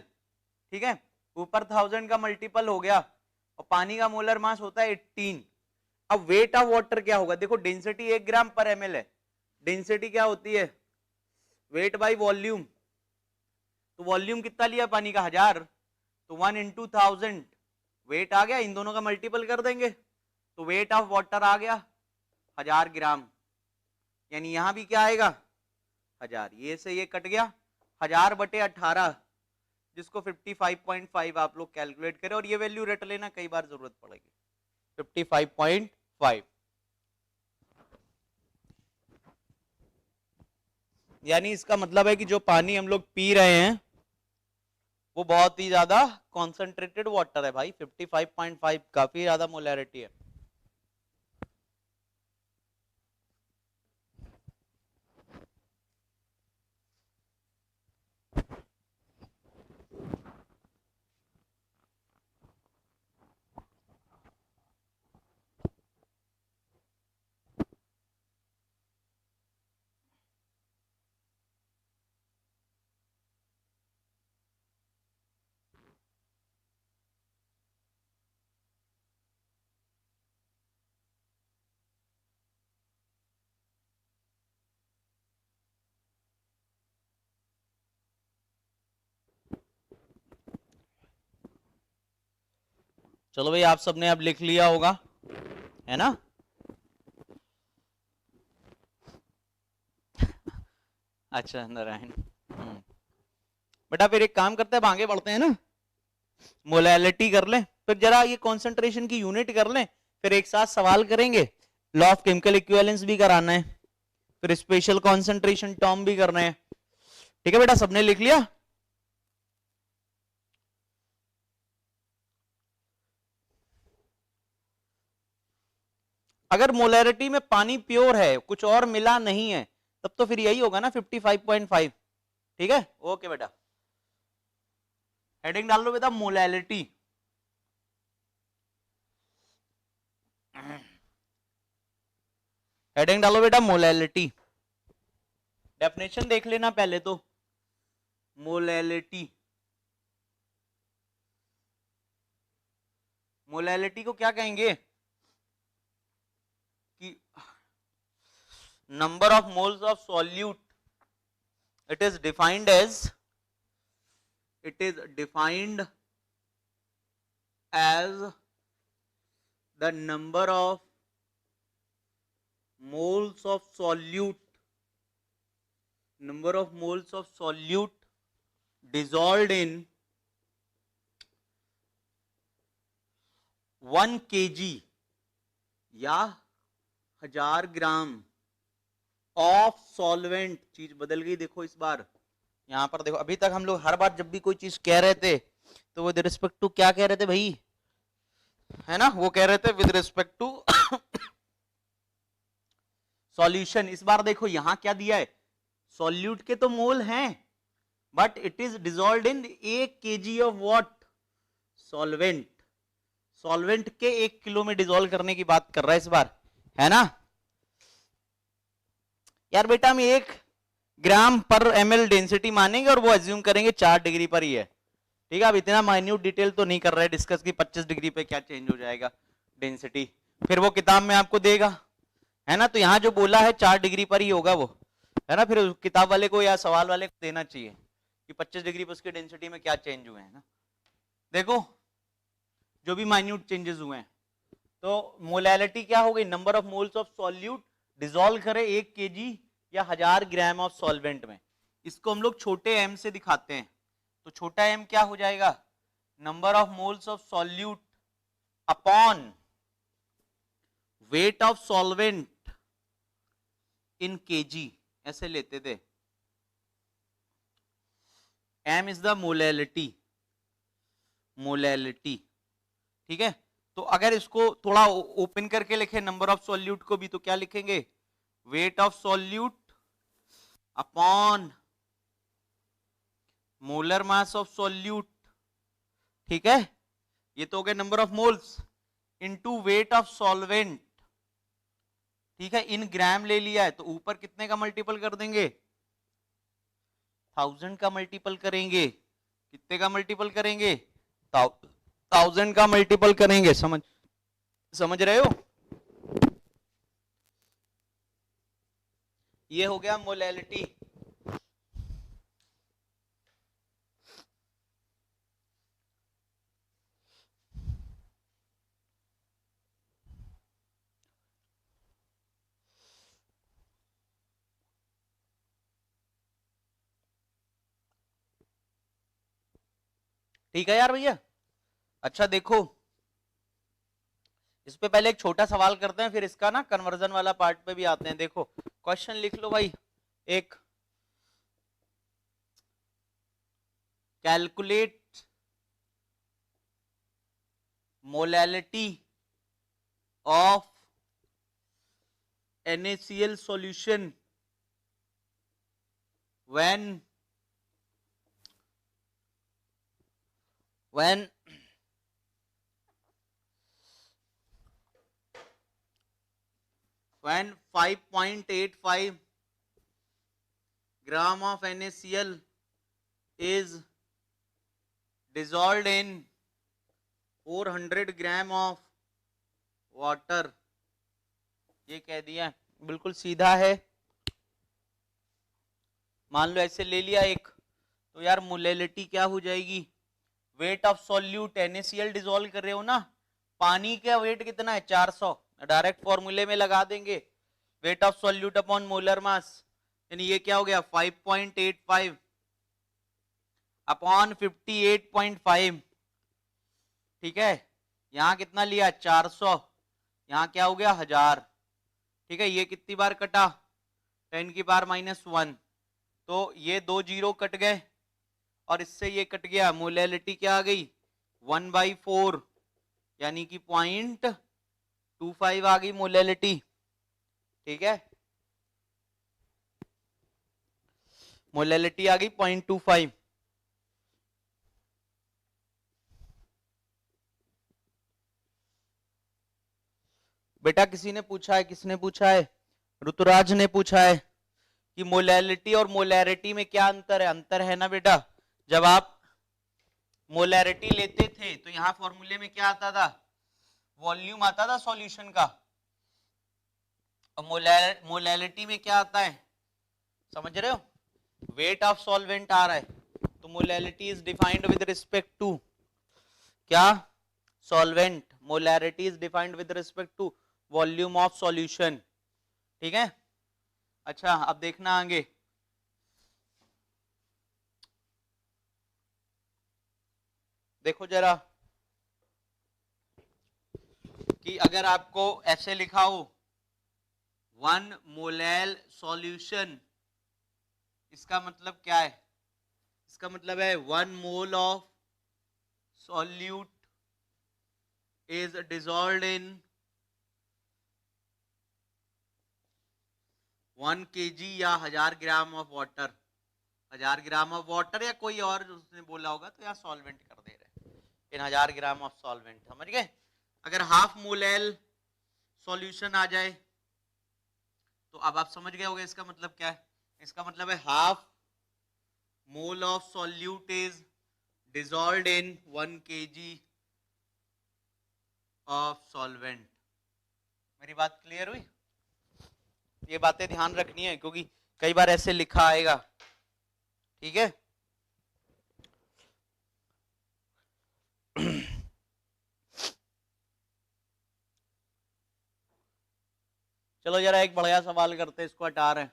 S1: ठीक है, ऊपर 1000 का मल्टीपल हो गया, और पानी का मोलर मास होता है 18। अब वेट ऑफ वाटर क्या होगा, देखो डेंसिटी 1 ग्राम पर ml है, डेंसिटी क्या होती है, वेट बाई वॉल्यूम, तो वॉल्यूम कितना लिया पानी का, 1000, तो 1 इंटू 1000 वेट आ गया, इन दोनों का मल्टीपल कर देंगे तो वेट ऑफ वाटर आ गया 1000 ग्राम, यानी यहां भी क्या आएगा 1000, ये से ये कट गया, 1000 बटे 18, जिसको 55.5 आप लोग कैलकुलेट करें, और ये वैल्यू रट लेना, कई बार जरूरत पड़ेगी, 55.5, यानी इसका मतलब है कि जो पानी हम लोग पी रहे हैं वो बहुत ही ज्यादा कॉन्सेंट्रेटेड वाटर है भाई, 55.5 काफी ज्यादा मोलैरिटी है। चलो भाई आप सबने अब लिख लिया होगा, है ना। अच्छा नारायण। बेटा फिर एक काम करते हैं, आगे बढ़ते हैं ना, मोलैलिटी कर लें, फिर जरा ये कॉन्सेंट्रेशन की यूनिट कर लें, फिर एक साथ सवाल करेंगे, लॉ ऑफ केमिकल इक्विवेलेंस भी कराना है, फिर स्पेशल कॉन्सेंट्रेशन टर्म भी करना है। ठीक है बेटा, सबने लिख लिया? अगर मोलैरिटी में पानी प्योर है, कुछ और मिला नहीं है, तब तो फिर यही होगा ना 55.5। ठीक है, ओके बेटा, हेडिंग डाल लो बेटा मोलैलिटी। हेडिंग डालो बेटा मोलैलिटी। डेफिनेशन देख लेना पहले तो, मोलैलिटी। मोलैलिटी को क्या कहेंगे कि number of moles of solute, it is defined as the number of moles of solute dissolved in 1 kg या 1000 ग्राम ऑफ सॉल्वेंट। चीज बदल गई देखो इस बार, यहां पर देखो, अभी तक हम लोग हर बार जब भी कोई चीज कह रहे थे तो विद रिस्पेक्ट टू क्या कह रहे थे भाई, है ना, वो कह रहे थे विद रिस्पेक्ट टू सॉल्यूशन। इस बार देखो यहां क्या दिया है, सॉल्यूट के तो मोल हैं, but it is dissolved in 1 kg of what, solvent. Solvent के 1 किलो में डिसॉल्व करने की बात कर रहा है इस बार, है ना यार। बेटा हम 1 ग्राम पर ml डेंसिटी मानेंगे और वो अज्यूम करेंगे 4 डिग्री पर ही है। ठीक है, अब इतना माइन्यूट डिटेल तो नहीं कर रहे डिस्कस की 25 डिग्री पे क्या चेंज हो जाएगा डेंसिटी, फिर वो किताब में आपको देगा, है ना। तो यहाँ जो बोला है 4 डिग्री पर ही होगा वो, है ना। फिर किताब वाले को या सवाल वाले को देना चाहिए कि 25 डिग्री पर उसकी डेंसिटी में क्या चेंज हुए हैं ना। देखो जो भी माइन्यूट चेंजेस हुए हैं, तो मोलैलिटी क्या हो गई, number of moles of solute dissolve करे 1 kg या 1000 ग्राम ऑफ सॉल्वेंट में। इसको हम लोग छोटे m से दिखाते हैं, तो छोटा m क्या हो जाएगा, number of moles of solute upon weight of solvent in kg, ऐसे लेते थे। m इज द मोलैलिटी, ठीक है। तो अगर इसको थोड़ा ओपन करके लिखे नंबर ऑफ सॉल्यूट को भी, तो क्या लिखेंगे, wait of solute upon molar mass of solute. ठीक है, ये तो हो गया number of moles into wait of solvent. ठीक है, इन ग्राम ले लिया है, तो ऊपर कितने का मल्टीपल कर देंगे, 1000 का मल्टीपल करेंगे। कितने का मल्टीपल करेंगे, 1000 का मल्टीपल करेंगे। समझ रहे हो, ये हो गया मोलैलिटी। ठीक है यार भैया। अच्छा देखो, इस पे पहले एक छोटा सवाल करते हैं, फिर इसका ना कन्वर्जन वाला पार्ट पे भी आते हैं। देखो क्वेश्चन लिख लो भाई, एक calculate molality of NaCl solution when 5.85 gram of NaCl is dissolved in 400 gram of water। ये कह दिया, बिल्कुल सीधा है। मान लो ऐसे ले लिया एक, तो यार मोलैलिटी क्या हो जाएगी, wait of solute, NaCl dissolve कर रहे हो ना, पानी का वेट कितना है 400, डायरेक्ट फॉर्मूले में लगा देंगे, wait of solute upon molar mass यानी ये क्या हो गया 5.85 अपॉन 58.5, ठीक है। यहां कितना लिया 400, यहां क्या हो गया 1000, ठीक है। ये कितनी बार कटा 10⁻⁻1, तो ये 2 जीरो कट गए और इससे ये कट गया, मोलैलिटी क्या आ गई 1/4, यानी कि 0.25 आ गई मोलैलिटी, ठीक है। मोलैलिटी आ गई 0.25। बेटा किसी ने पूछा है, किसने पूछा है, ऋतुराज ने पूछा है कि मोलैलिटी और मोलैरिटी में क्या अंतर है। अंतर है ना बेटा, जब आप मोलैरिटी लेते थे तो यहां फॉर्मूले में क्या आता था, वॉल्यूम आता था सॉल्यूशन का, और मोलैलिटी में क्या आता है, समझ रहे हो, वेट ऑफ सॉल्वेंट आ रहा है। तो molality is defined with respect to क्या, solvent. Molarity is defined with respect to volume of solution, ठीक है। अच्छा अब देखना आगे, देखो जरा कि अगर आपको ऐसे लिखा हो 1 मोलैल सॉल्यूशन, इसका मतलब क्या है, इसका मतलब है 1 mole of solute is dissolved in 1 kg या 1000 gram of water, 1000 gram of water या कोई और उसने बोला होगा, तो यहाँ सॉल्वेंट कर दे रहे इन 1000 ग्राम ऑफ सॉल्वेंट, समझ गए। अगर हाफ मोलैल सॉल्यूशन आ जाए तो अब आप समझ गए होंगे इसका मतलब क्या है। इसका मतलब है half mole of solute is dissolved in 1 kg of solvent. मेरी बात क्लियर हुई, ये बातें ध्यान रखनी है क्योंकि कई बार ऐसे लिखा आएगा, ठीक है। चलो जरा एक बढ़िया सवाल करते हैं, इसको हटा रहे हैं।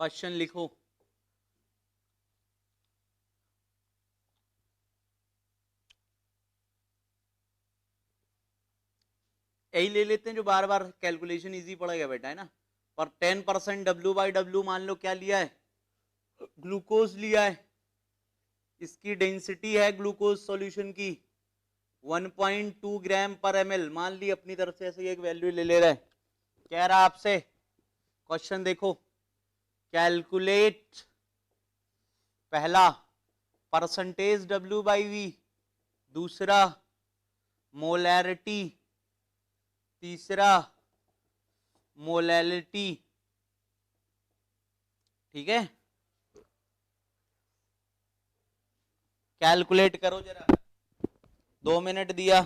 S1: क्वेश्चन लिखो, यही ले लेते हैं जो बार बार कैलकुलेशन इजी पड़ेगा बेटा, है ना। पर 10% W/W मान लो क्या लिया है, ग्लूकोज लिया है, इसकी डेंसिटी है ग्लूकोज सॉल्यूशन की 1.2 ग्राम पर ml, मान ली अपनी तरफ से ऐसे एक वैल्यू ले रहा है। कह रहा आपसे क्वेश्चन देखो, कैलकुलेट पहला परसेंटेज W/V, दूसरा मोलैरिटी, तीसरा मोलैलिटी, ठीक है। कैलकुलेट करो जरा, 2 मिनट दिया।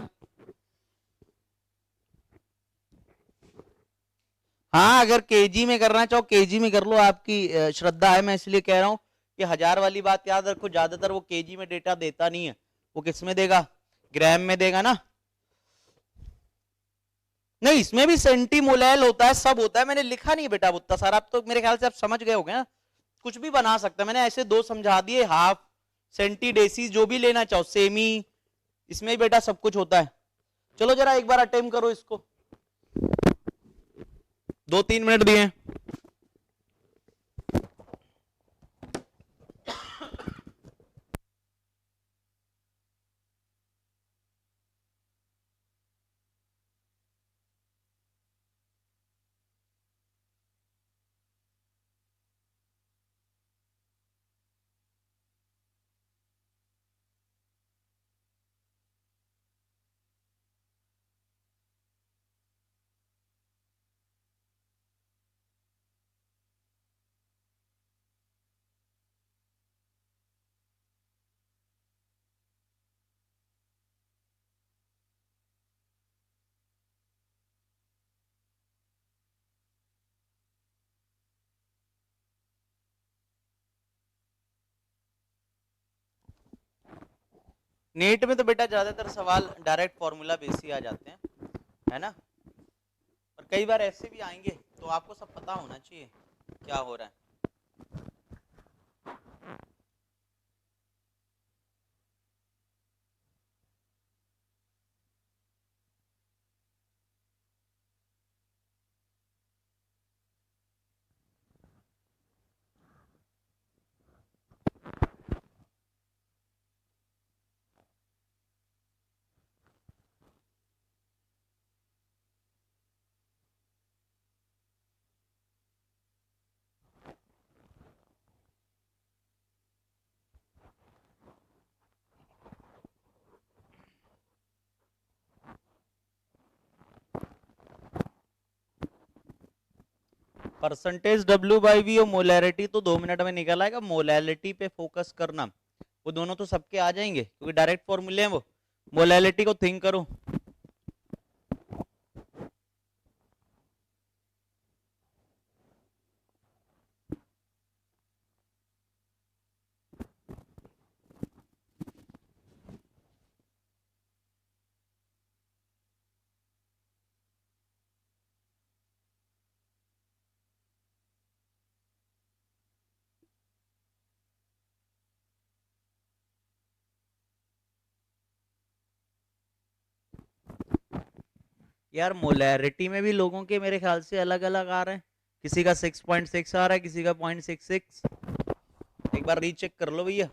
S1: हाँ अगर केजी में करना चाहो केजी में कर लो, आपकी श्रद्धा है, मैं इसलिए कह रहा हूं कि 1000 वाली बात याद रखो, ज्यादातर वो केजी में डेटा देता नहीं है, वो किस में देगा, ग्राम में देगा ना। नहीं इसमें भी सेंटीमोलैल होता है, सब होता है, मैंने लिखा नहीं बेटा उतना सारा, आप तो मेरे ख्याल से आप समझ गए होंगे ना, कुछ भी बना सकता है, मैंने ऐसे 2 समझा दिए, हाफ सेंटीडेसी जो भी लेना चाहो, सेमी, इसमें बेटा सब कुछ होता है। चलो जरा एक बार अटेम्प्ट करो इसको, 2-3 मिनट दिए। नेट में तो बेटा ज्यादातर सवाल डायरेक्ट फॉर्मूला बेस ही आ जाते हैं, है ना, और कई बार ऐसे भी आएंगे, तो आपको सब पता होना चाहिए क्या हो रहा है। परसेंटेज डब्ल्यू बाई वी और मोलैरिटी तो 2 मिनट में निकल आएगा, मोलैलिटी पे फोकस करना, वो दोनों तो सबके आ जाएंगे क्योंकि डायरेक्ट फॉर्मूले हैं वो। मोलैलिटी को थिंक करो, यार मोलैरिटी में भी लोगों के मेरे ख्याल से अलग अलग आ रहे हैं, किसी का 6.6 आ रहा है, किसी का 0.66, एक बार रीचेक कर लो भैया।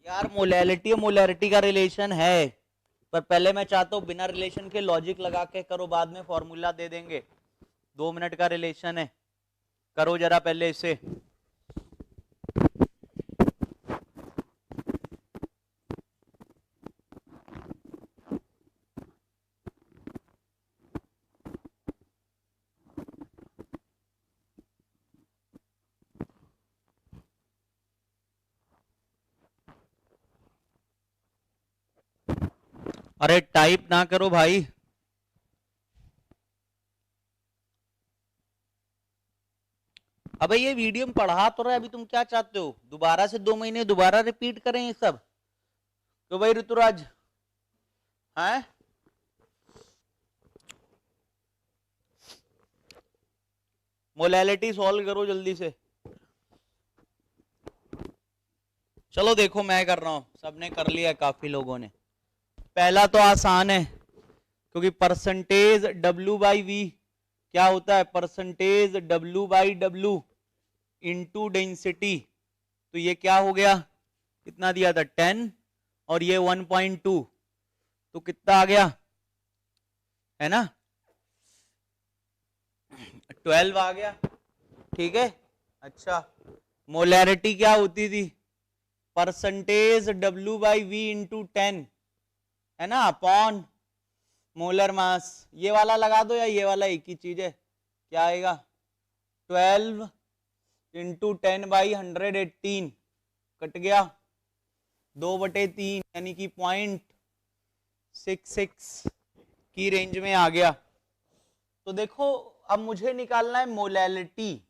S1: यार मोलैलिटी और मोलैरिटी का रिलेशन है, पर पहले मैं चाहता हूं बिना रिलेशन के लॉजिक लगा के करो, बाद में फॉर्मूला दे देंगे। 2 मिनट का रिलेशन है, करो जरा पहले इसे। अरे टाइप ना करो भाई, अबे ये वीडियो में पढ़ा तो रहा है, अभी तुम क्या चाहते हो दोबारा से 2 महीने दोबारा रिपीट करें ये सब? तो भाई ऋतुराज है, मोलैलिटी सॉल्व करो जल्दी से। चलो देखो मैं कर रहा हूं, सबने कर लिया काफी लोगों ने। पहला तो आसान है क्योंकि परसेंटेज डब्ल्यू बाई वी क्या होता है, परसेंटेज डब्ल्यू बाई डब्ल्यू इंटू डेंसिटी, तो ये क्या हो गया, कितना दिया था 10 और ये 1.2, तो कितना आ गया, है ना 12 आ गया, ठीक है। अच्छा मोलैरिटी क्या होती थी, परसेंटेज डब्ल्यू बाई वी इंटू 10, है ना, अपॉन मोलर मास। ये वाला लगा दो या ये वाला एक ही चीज है, क्या आएगा 12 इंटू 10/118, कट गया 2/3 यानी कि 0.66 की रेंज में आ गया। तो देखो अब मुझे निकालना है मोलैलिटी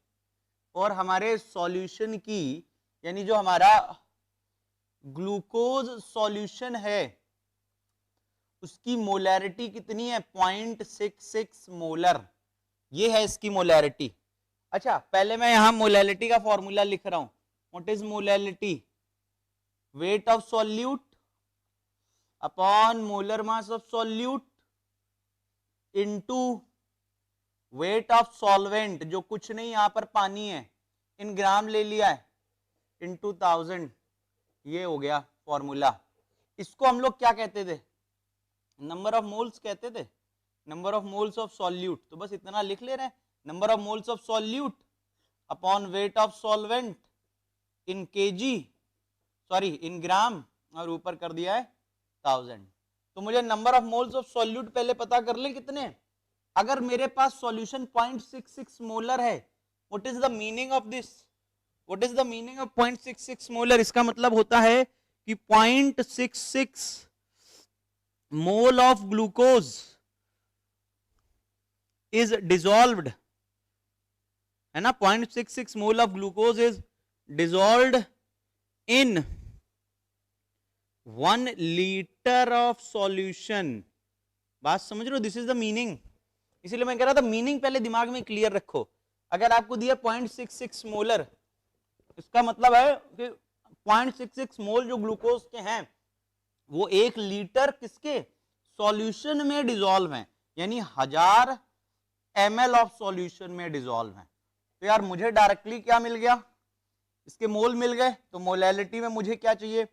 S1: और हमारे सॉल्यूशन की, यानी जो हमारा ग्लूकोज सॉल्यूशन है उसकी मोलैरिटी कितनी है 0.66 मोलर, ये है इसकी मोलैरिटी। अच्छा पहले मैं यहां मोलैलिटी का फॉर्मूला लिख रहा हूं, what is molality, wait of solute upon molar mass of solute into wait of solvent, जो कुछ नहीं यहां पर पानी है, इन ग्राम ले लिया है, इनटू 1000, ये हो गया फॉर्मूला। इसको हम लोग क्या कहते थे, नंबर ऑफ मोल्स कहते थे, number of moles of solute, तो बस इतना लिख ले रहे हैं, number of moles of solute upon weight of solvent in KG, sorry in gram, और ऊपर कर दिया है 1000। तो मुझे number of moles of solute पहले पता कर ले कितने, अगर मेरे पास सॉल्यूशन 0.66 मोलर है, what is the meaning of this, what is the meaning of 0.66 molar, इसका मतलब होता है कि 0.66 mole of glucose is dissolved, है ना, 0.66 mole of glucose is dissolved in 1 litre of solution. बात समझ रहे हो? This is the meaning. इसीलिए मैं कह रहा था मीनिंग पहले दिमाग में क्लियर रखो। अगर आपको दिया 0.66 मोलर, इसका मतलब है कि 0.66 मोल जो ग्लूकोज के हैं वो 1 लीटर किसके सॉल्यूशन में डिजॉल्व हैं, यानी 1000 ml ऑफ सॉल्यूशन में डिजॉल्व हैं। तो यार मुझे डायरेक्टली क्या मिल गया, इसके मोल मिल गए, तो मोलैलिटी में मुझे क्या चाहिए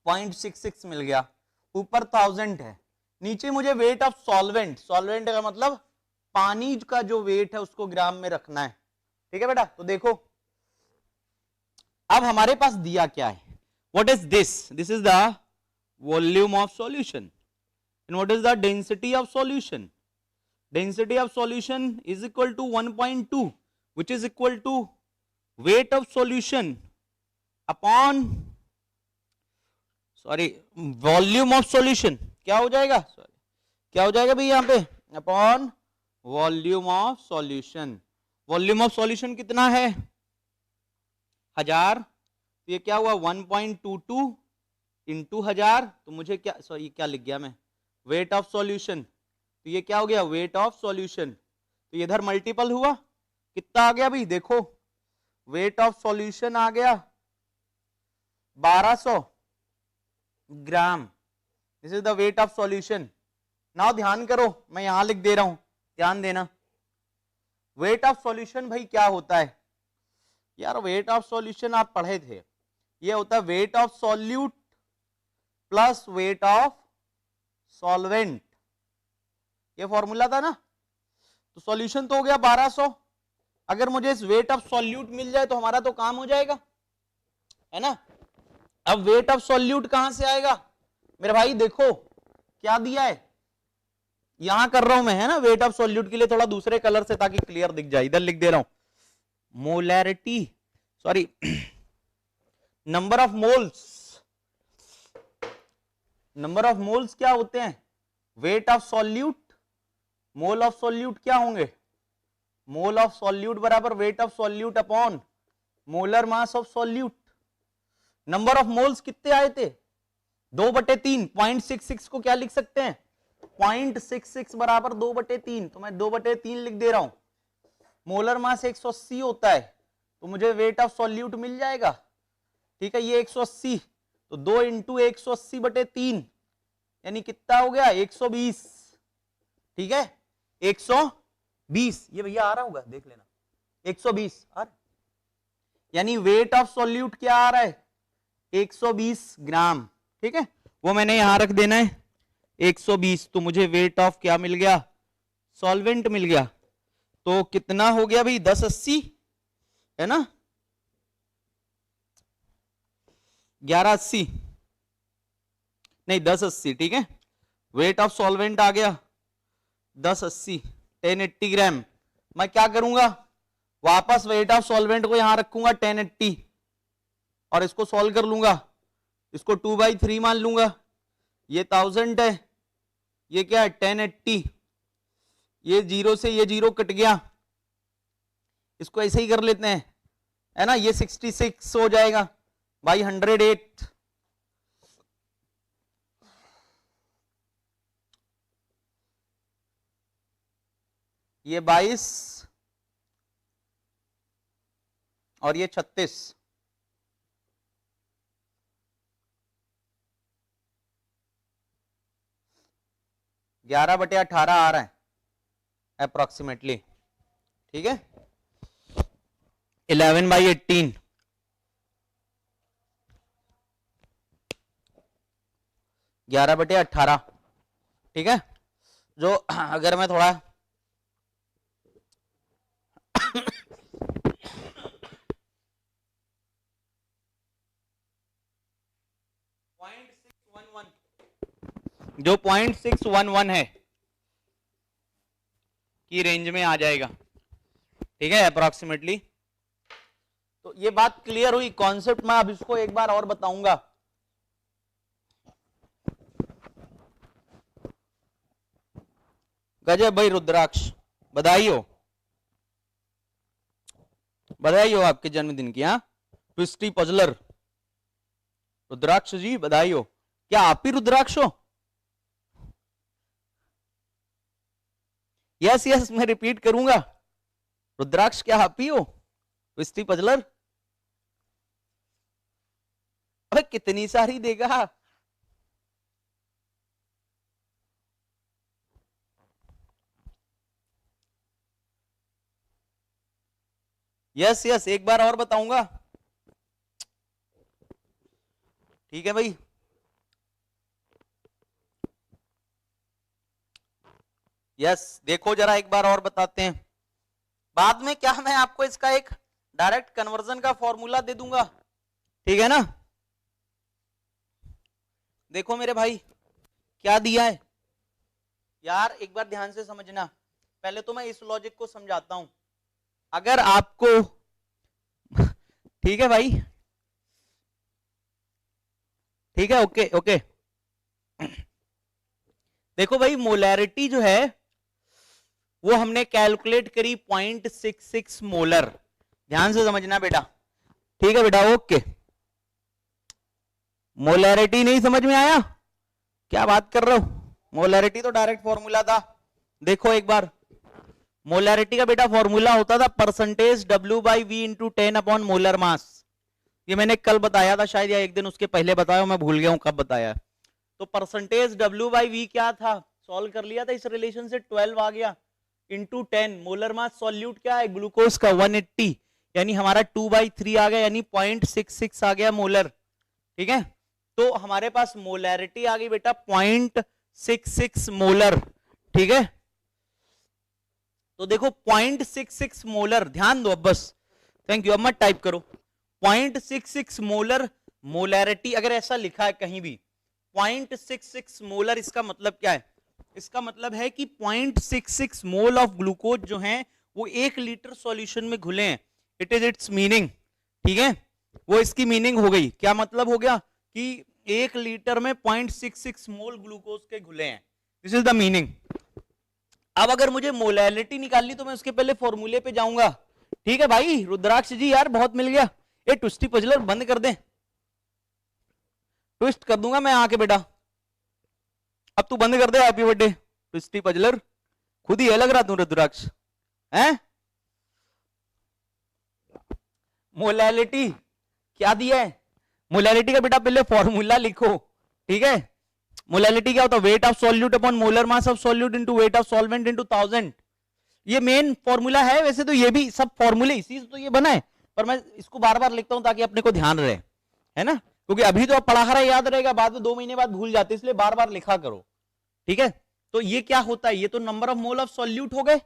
S1: 0.66 मिल गया, ऊपर 1000 है, नीचे मुझे वेट ऑफ सॉल्वेंट, सॉल्वेंट का मतलब पानी का जो वेट है उसको ग्राम में रखना है। ठीक है बेटा, तो देखो अब हमारे पास दिया क्या है, what is this, this is the volume of solution and what is the density of solution, density of solution is equal to 1.2 which is equal to weight of solution upon volume of solution, क्या हो जाएगा, क्या हो जाएगा भाई यहाँ पे, upon volume of solution. Volume of solution कितना है 1000, तो ये क्या हुआ 1.22 इंटू 1000, तो मुझे क्या, सॉरी क्या लिख गया मैं, वेट ऑफ सॉल्यूशन, तो ये क्या हो गया वेट ऑफ सॉल्यूशन, तो इधर मल्टीपल हुआ, कितना आ गया भाई देखो, वेट ऑफ सॉल्यूशन आ गया 1200 gram, this is the weight of solution. Now ध्यान करो, मैं यहां लिख दे रहा हूं, ध्यान देना, वेट ऑफ सॉल्यूशन भाई क्या होता है यार, वेट ऑफ सॉल्यूशन आप पढ़े थे, ये होता है wait of solute plus wait of solvent, ये फॉर्मूला था ना। तो सॉल्यूशन तो हो गया 1200, अगर मुझे इस वेट ऑफ सॉल्यूट मिल जाए तो हमारा तो काम हो जाएगा, है ना। अब वेट ऑफ सॉल्यूट कहां से आएगा मेरे भाई, देखो क्या दिया है, यहां कर रहा हूं मैं, है ना, वेट ऑफ सॉल्यूट के लिए थोड़ा दूसरे कलर से ताकि क्लियर दिख जाए, इधर लिख दे रहा हूं molarity, sorry number of moles, number of moles क्या होते हैं, wait of solute, mole of solute क्या होंगे, मोल ऑफ सॉल्यूट बराबर wait of solute upon molar mass of solute. Number of moles कितने आए थे 2/3, 0.66 को क्या लिख सकते हैं 0.66 बराबर 2/3, तो मैं 2/3 लिख दे रहा हूं। मोलर मास 180 होता है, तो मुझे वेट ऑफ सॉल्यूट मिल जाएगा, ठीक है, ये 180, तो 2 इंटू 180/3 यानी कितना हो गया 120, ठीक है 120, ये भैया आ रहा होगा देख लेना, 120 आ रहा, यानी वेट ऑफ सॉल्यूट क्या आ रहा है 120 ग्राम, ठीक है, वो मैंने यहां रख देना है 120, तो मुझे वेट ऑफ क्या मिल गया सॉल्वेंट मिल गया, तो कितना हो गया भाई 1080, है ना 1180 नहीं 1080, ठीक है, वेट ऑफ सॉल्वेंट आ गया 1080 1080 ग्राम। मैं क्या करूंगा वापस वेट ऑफ सॉल्वेंट को यहां रखूंगा 1080 और इसको सॉल्व कर लूंगा, इसको 2/3 मान लूंगा, ये 1000 है, ये क्या है 1080, ये 0 से ये 0 कट गया, इसको ऐसे ही कर लेते हैं, है ना, ये 66 हो जाएगा बाई 108, ये 22 और ये 36, ग्यारह बटे 18 आ रहा है अप्रोक्सीमेटली, ठीक है 11/18, ग्यारह बटे 18, ठीक है, जो अगर मैं थोड़ा जो 0.611 है की रेंज में आ जाएगा, ठीक है अप्रोक्सीमेटली। तो ये बात क्लियर हुई कॉन्सेप्ट, मैं अब इसको एक बार और बताऊंगा, गजब भाई रुद्राक्ष, बधाई हो, बधाई हो आपके जन्मदिन की। हाँ ट्विस्टी पजलर रुद्राक्ष जी, बधाई हो। क्या आप ही रुद्राक्ष हो? यस यस, मैं रिपीट करूंगा, रुद्राक्ष क्या आप ही हो ट्विस्टी पजलर? अबे कितनी सारी देगा? यस यस, एक बार और बताऊंगा। ठीक है भाई, यस देखो जरा एक बार और बताते हैं। बाद में क्या मैं आपको इसका एक डायरेक्ट कन्वर्जन का फॉर्मूला दे दूंगा, ठीक है ना। देखो मेरे भाई क्या दिया है यार, एक बार ध्यान से समझना। पहले तो मैं इस लॉजिक को समझाता हूं। अगर आपको ठीक है भाई, ठीक है, ओके ओके। देखो भाई मोलैरिटी जो है वो हमने कैलकुलेट करी 0.66 मोलर, ध्यान से समझना बेटा, ठीक है बेटा, ओके। मोलैरिटी नहीं समझ में आया? क्या बात कर रहे हो, मोलैरिटी तो डायरेक्ट फॉर्मूला था। देखो एक बार, मोलैरिटी का बेटा फॉर्मूला होता था percentage W/V into 10 upon molar mass. ये मैंने कल बताया था शायद, या एक दिन उसके पहले बताया, मैं भूल गया हूं कब बताया। तो परसेंटेज W/V क्या था, सॉल्व कर लिया था इस रिलेशन से, 12 आ गया इंटू 10। मोलर मास सॉल्यूट क्या है ग्लूकोज का 180, यानी हमारा 2/3 आ गया, यानी 0.66 आ गया मोलर, ठीक है। तो हमारे पास मोलैरिटी आ गई बेटा 0.66 मोलर, ठीक है। तो देखो 0.66 मोलर, ध्यान दो अब बस, थैंक यू, अब मत टाइप करो। 0.66 मोलर मोलैरिटी अगर ऐसा लिखा है कहीं भी 0.66 मोलर, इसका मतलब क्या है? इसका मतलब है कि 0.66 मोल ऑफ ग्लूकोज जो है वो 1 लीटर सॉल्यूशन में घुले हैं। इट इज इट्स मीनिंग, ठीक है, वो इसकी मीनिंग हो गई। क्या मतलब हो गया कि 1 लीटर में 0.66 मोल ग्लूकोज के घुले हैं, दिस इज द मीनिंग। अब अगर मुझे मोलैरिटी निकालनी तो मैं उसके पहले फॉर्मूले पे जाऊंगा, ठीक है भाई। रुद्राक्ष जी यार बहुत मिल गया, ये ट्विस्टी पजलर बंद कर दे, ट्विस्ट कर दूंगा मैं आके बेटा, अब तू बंद कर दे। हैप्पी बर्थडे ट्विस्टी पजलर, खुद ही है लग रहा तू रुद्राक्ष, हैं? मोलैरिटी क्या दिया है? मोलैरिटी का बेटा पहले फॉर्मूला लिखो, ठीक है। मोलैरिटी क्या होता है? Wait of solute upon molar mass of solute into wait of solvent into 1000। ये मेन फॉर्मूला है, वैसे तो ये भी सब फॉर्मूले इसी से तो ये बना है, पर मैं इसको बार बार लिखता हूं ताकि अपने को ध्यान रहे, है ना, क्योंकि अभी तो पढ़ा रहा याद रहेगा, बाद में 2 महीने बाद भूल जाते, इसलिए बार बार लिखा करो, ठीक है। तो ये क्या होता है, ये तो number of mole of solute हो गए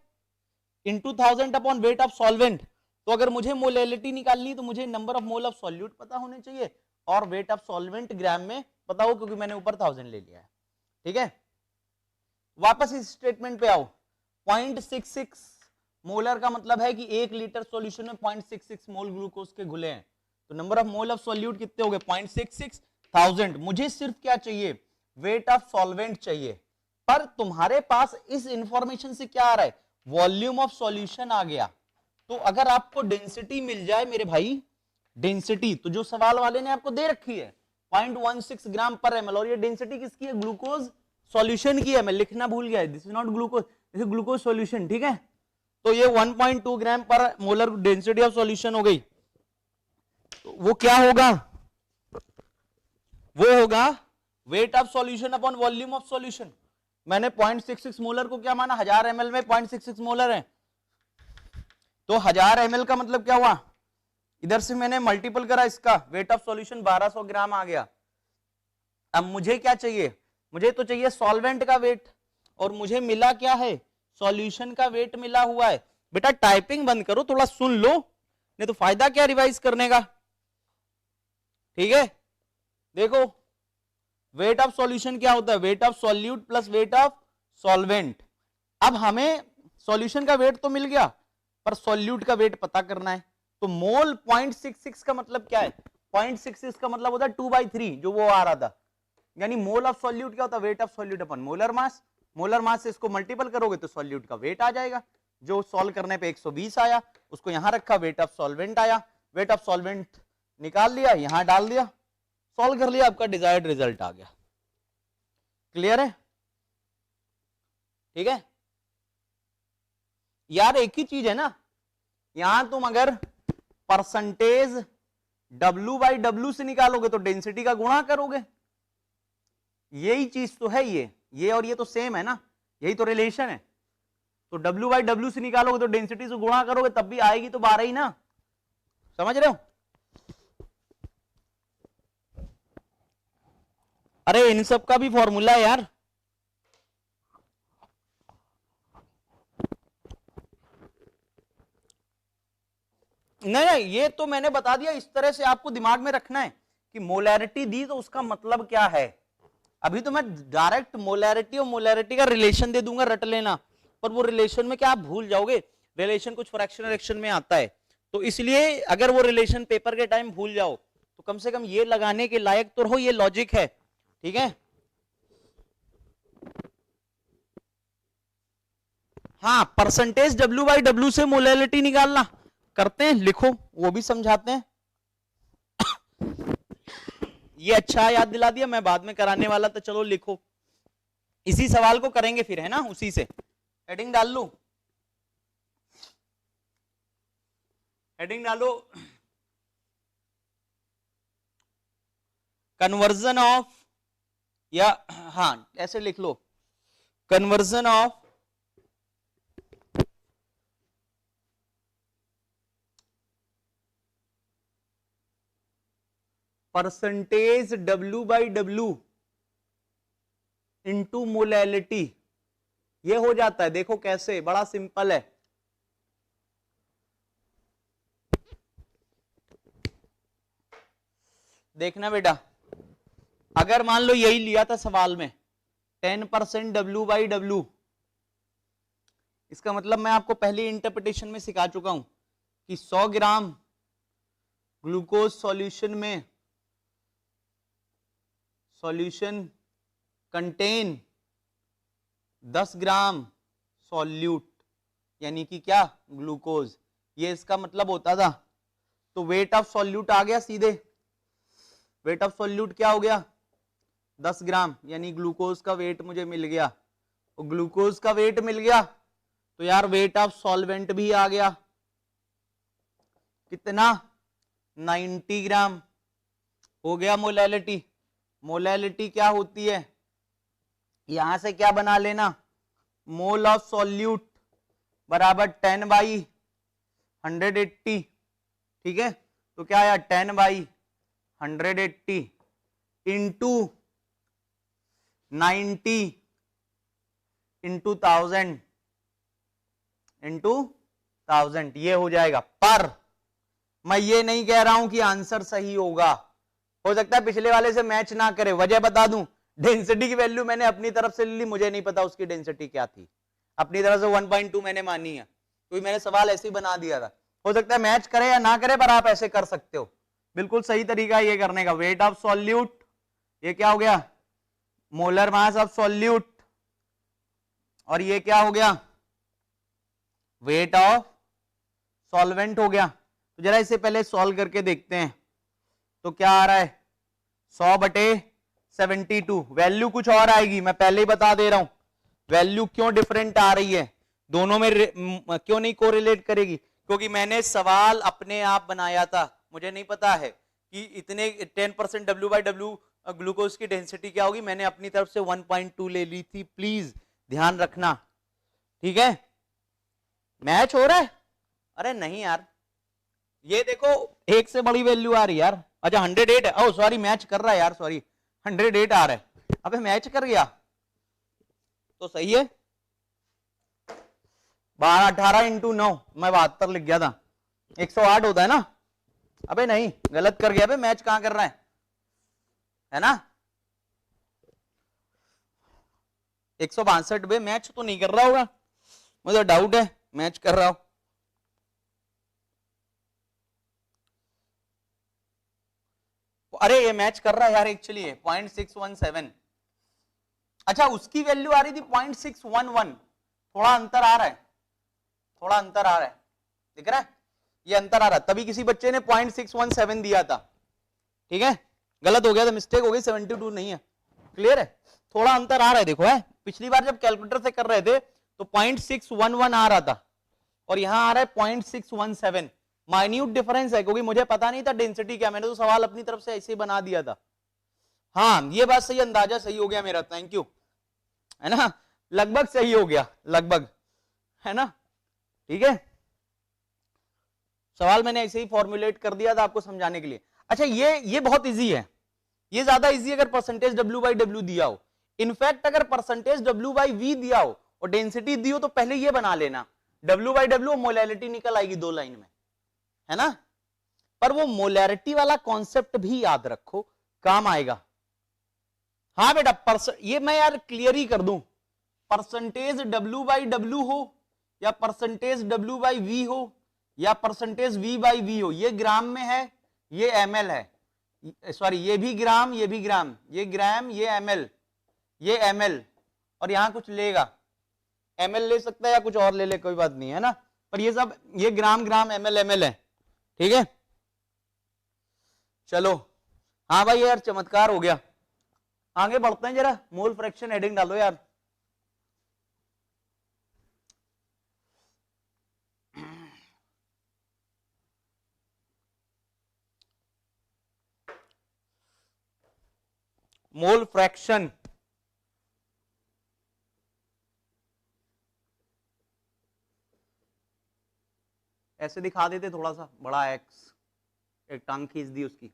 S1: into 1000 upon weight of solvent. तो अगर मुझे मोलैरिटी निकालनी तो मुझे number of mole of solute पता होने चाहिए और वेट ऑफ सॉल्वेंट ग्राम में पता हो, क्योंकि मैंने ऊपर 1000 ले लिया है, ठीक है। वापस इस स्टेटमेंट पे आओ, 0.66 मोलर का मतलब है कि 1 लीटर सॉल्यूशन में 0.66 मोल ग्लूकोज के घुले हैं, तो number of mole of solute कितने हो गए 0.66 1000। मुझे सिर्फ क्या चाहिए, वेट ऑफ सॉल्वेंट चाहिए, पर तुम्हारे पास इस इंफॉर्मेशन से क्या आ रहा है, वॉल्यूम ऑफ सॉल्यूशन आ गया। तो अगर आपको डेंसिटी मिल जाए मेरे भाई, डेंसिटी तो जो सवाल वाले ने आपको दे रखी है 0.16 ग्राम पर एमएल, और ये डेंसिटी किसकी है, ग्लूकोज सॉल्यूशन की है, मैं लिखना भूल गया, this is not glucose, this is glucose solution, ठीक है। तो ये 1.2 ग्राम पर मोलर डेंसिटी ऑफ सॉल्यूशन हो गई। तो वो क्या होगा, वो होगा wait of solution upon volume of solution. मैंने 0.66 मोलर को क्या माना, 1000 ml में 0.66 मोलर है, तो 1000 ml का मतलब क्या हुआ, इधर से मैंने मल्टीपल करा इसका, वेट ऑफ सॉल्यूशन 1200 ग्राम आ गया। अब मुझे क्या चाहिए, मुझे तो चाहिए सॉल्वेंट का वेट, और मुझे मिला क्या है, सॉल्यूशन का वेट मिला हुआ है। बेटा टाइपिंग बंद करो, थोड़ा सुन लो, नहीं तो फायदा क्या रिवाइज करने का, ठीक है। देखो वेट ऑफ सॉल्यूशन क्या होता है, wait of solute plus wait of solvent. अब हमें सॉल्यूशन का वेट तो मिल गया, पर सॉल्यूट का वेट पता करना है। तो मोल 0.66 का मतलब क्या है, 0.66 का मतलब होता है 2/3, जो वो आ रहा था, यानी मोल ऑफ सॉल्यूट क्या होता है, wait of solute upon molar mass. Molar mass से इसको मल्टीपल करोगे तो सॉल्यूट का वेट आ जाएगा, जो सॉल्व करने पे 120 आया, उसको यहां रखा, वेट ऑफ सॉल्वेंट आया, वेट ऑफ सॉल्वेंट निकाल लिया, यहां डाल दिया, सॉल्व कर लिया, आपका डिजायर्ड रिजल्ट आ गया। क्लियर है? ठीक है यार, एक ही चीज है ना, यहां तुम अगर परसेंटेज W बाई W से निकालोगे तो डेंसिटी का गुणा करोगे, यही चीज तो है, ये और ये तो सेम है ना, यही तो रिलेशन है। तो W बाई W से निकालोगे तो डेंसिटी से गुणा करोगे तब भी आएगी तो 12 ही ना, समझ रहे हो? अरे इन सब का भी फॉर्मूला है यार, नहीं ये तो मैंने बता दिया, इस तरह से आपको दिमाग में रखना है कि मोलैरिटी दी तो उसका मतलब क्या है। अभी तो मैं डायरेक्ट मोलैरिटी और मोलैरिटी का रिलेशन दे दूंगा, रट लेना, पर वो रिलेशन में क्या आप भूल जाओगे, रिलेशन कुछ फ्रैक्शनल एक्शन में आता है, तो इसलिए अगर वो रिलेशन पेपर के टाइम भूल जाओ तो कम से कम ये लगाने के लायक तो रहो, ये लॉजिक है, ठीक है? हाँ, परसेंटेज W बाई W से मोलैरिटी निकालना करते हैं, लिखो, वो भी समझाते हैं। ये अच्छा याद दिला दिया, मैं बाद में कराने वाला था, चलो लिखो, इसी सवाल को करेंगे फिर, है ना, उसी से हेडिंग डाल लू, हेडिंग डालो, कन्वर्जन ऑफ, या हाँ ऐसे लिख लो, conversion of percentage W by W into molality, ये हो जाता है, देखो कैसे, बड़ा सिंपल है। देखना बेटा, अगर मान लो यही लिया था सवाल में 10% W बाई W, इसका मतलब मैं आपको पहली इंटरप्रिटेशन में सिखा चुका हूं कि 100 ग्राम ग्लूकोज सॉल्यूशन कंटेन 10 ग्राम सॉल्यूट, यानी कि क्या, ग्लूकोज, ये इसका मतलब होता था। तो वेट ऑफ सॉल्यूट आ गया सीधे, वेट ऑफ सॉल्यूट क्या हो गया, 10 ग्राम, यानी ग्लूकोज का वेट मुझे मिल गया, और ग्लूकोज का वेट मिल गया तो यार वेट ऑफ सॉल्वेंट भी आ गया, कितना, 90 ग्राम, हो गया मोलैलिटी। मोलैलिटी क्या होती है, यहां से क्या बना लेना, मोल ऑफ सॉल्यूट बराबर 10 बाई 180, ठीक है, तो क्या आया 10 बाई 180 इंटू 90 इंटू 1000 इंटू 1000, ये हो जाएगा। पर मैं ये नहीं कह रहा हूं कि आंसर सही होगा, हो सकता है पिछले वाले से मैच ना करे, वजह बता दूं, डेंसिटी की वैल्यू मैंने अपनी तरफ से ली, मुझे नहीं पता उसकी डेंसिटी क्या थी, अपनी तरफ से 1.2 मैंने मानी है, क्योंकि मैंने सवाल ऐसे ही बना दिया था, हो सकता है मैच करे या ना करे, पर आप ऐसे कर सकते हो, बिल्कुल सही तरीका ये करने का। वेट ऑफ सॉल्यूट, ये क्या हो गया, मोलर मास ऑफ सॉल्यूट, और ये क्या हो गया, वेट ऑफ सॉल्वेंट हो गया। तो जरा इसे पहले सॉल्व करके देखते हैं, तो क्या आ रहा है, 100/72, वैल्यू कुछ और आएगी, मैं पहले ही बता दे रहा हूं, वैल्यू क्यों डिफरेंट आ रही है, दोनों में क्यों नहीं कोरिलेट करेगी, क्योंकि मैंने सवाल अपने आप बनाया था, मुझे नहीं पता है कि इतने 10% W बाई W ग्लूकोज की डेंसिटी क्या होगी, मैंने अपनी तरफ से 1.2 ले ली थी, प्लीज ध्यान रखना, ठीक है? मैच हो रहा है, अरे नहीं यार, ये देखो एक से बड़ी वैल्यू आ रही यार, अच्छा 108 है, ओ सॉरी मैच कर रहा है यार, सॉरी 108 आ रहा है, अबे मैच कर गया तो सही है, 18 इंटू 9, मैं 72 लिख गया था, 108 होता है ना, अबे नहीं गलत कर गया, अबे मैच कहां कर रहा है ना, 162 बे मैच तो नहीं कर रहा होगा, मुझे डाउट है मैच कर रहा हो, अरे ये मैच कर रहा है यार, एक्चुअली 0.617, अच्छा उसकी वैल्यू आ रही थी 0.611, थोड़ा अंतर आ रहा है, थोड़ा अंतर आ रहा है, दिख रहा है, ये अंतर आ रहा है, तभी किसी बच्चे ने 0.617 दिया था, ठीक है, गलत हो गया था, मिस्टेक हो गई, 72 नहीं है, क्लियर है, थोड़ा अंतर आ रहा है, देखो है, पिछली बार जब कैलकुलेटर से कर रहे थे तो 0.611 आ रहा था और यहां आ रहा है 0.617, माइन्यूट डिफरेंस है, क्योंकि मुझे पता नहीं था डेंसिटी क्या, मैंने तो सवाल अपनी तरफ से ऐसे ही बना दिया था। हाँ ये बात सही, अंदाजा सही हो गया मेरा, थैंक यू, है ना, लगभग सही हो गया, लगभग, है ना, ठीक है, सवाल मैंने ऐसे ही फॉर्मुलेट कर दिया था आपको समझाने के लिए। अच्छा ये बहुत इजी है, ये ज्यादा इजी अगर परसेंटेज डब्ल्यू बाई डब्ल्यू दिया हो, इनफैक्ट अगर परसेंटेज डब्ल्यू बाई वी दिया हो और डेंसिटी दी हो तो पहले ये बना लेना, डब्ल्यू बाई डब्ल्यू मोलैरिटी निकल आएगी 2 लाइन में, है ना, पर वो मोलैरिटी वाला कॉन्सेप्ट भी याद रखो, काम आएगा। हाँ बेटा ये मैं यार क्लियर ही कर दूं, परसेंटेज डब्ल्यू बाई डब्ल्यू हो या परसेंटेज डब्ल्यू बाई वी हो या परसेंटेज वी बाई वी हो, ये ग्राम में है, ये एमएल है, सॉरी ये भी ग्राम, ये भी ग्राम, ये ग्राम, ये एमएल, ये एमएल, और यहां कुछ लेगा, एमएल ले सकता है या कुछ और ले ले, कोई बात नहीं है ना, पर ये सब ये ग्राम ग्राम एमएल एमएल है, ठीक है, चलो, हाँ भाई यार चमत्कार हो गया, आगे बढ़ते हैं, जरा मोल फ्रैक्शन हेडिंग डालो यार, मोल फ्रैक्शन, ऐसे दिखा देते थोड़ा सा बड़ा एक्स, एक टांग खींच दी उसकी,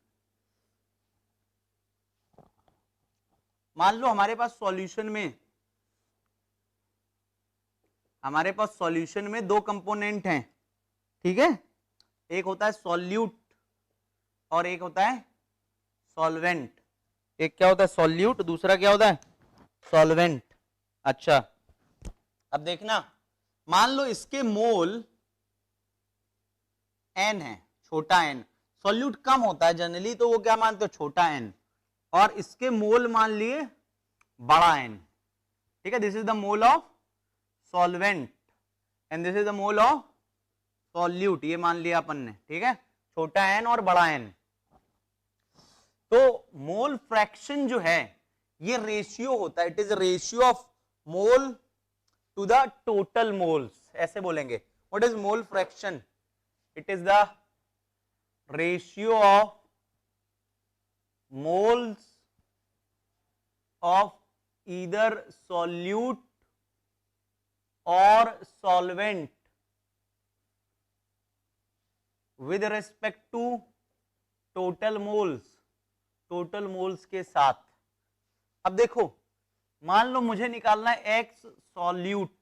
S1: मान लो हमारे पास सॉल्यूशन में 2 कंपोनेंट हैं, ठीक है, एक होता है सॉल्यूट और एक होता है सॉल्वेंट, एक क्या होता है सॉल्यूट, दूसरा क्या होता है सॉल्वेंट। अच्छा अब देखना, मान लो इसके मोल n है, छोटा n, सॉल्यूट कम होता है जनरली तो वो क्या मानते हो छोटा n, और इसके मोल मान लिए बड़ा n, ठीक है, this is the mole of solvent and this is the mole of solute, ये मान लिया अपन ने, ठीक है, छोटा n और बड़ा n। तो मोल फ्रैक्शन जो है ये रेशियो होता है, it is ratio of mole to the total moles, ऐसे बोलेंगे, what is mole fraction, it is the ratio of moles of either solute or solvent with respect to total moles के साथ। अब देखो मान लो मुझे निकालना है x सॉल्यूट,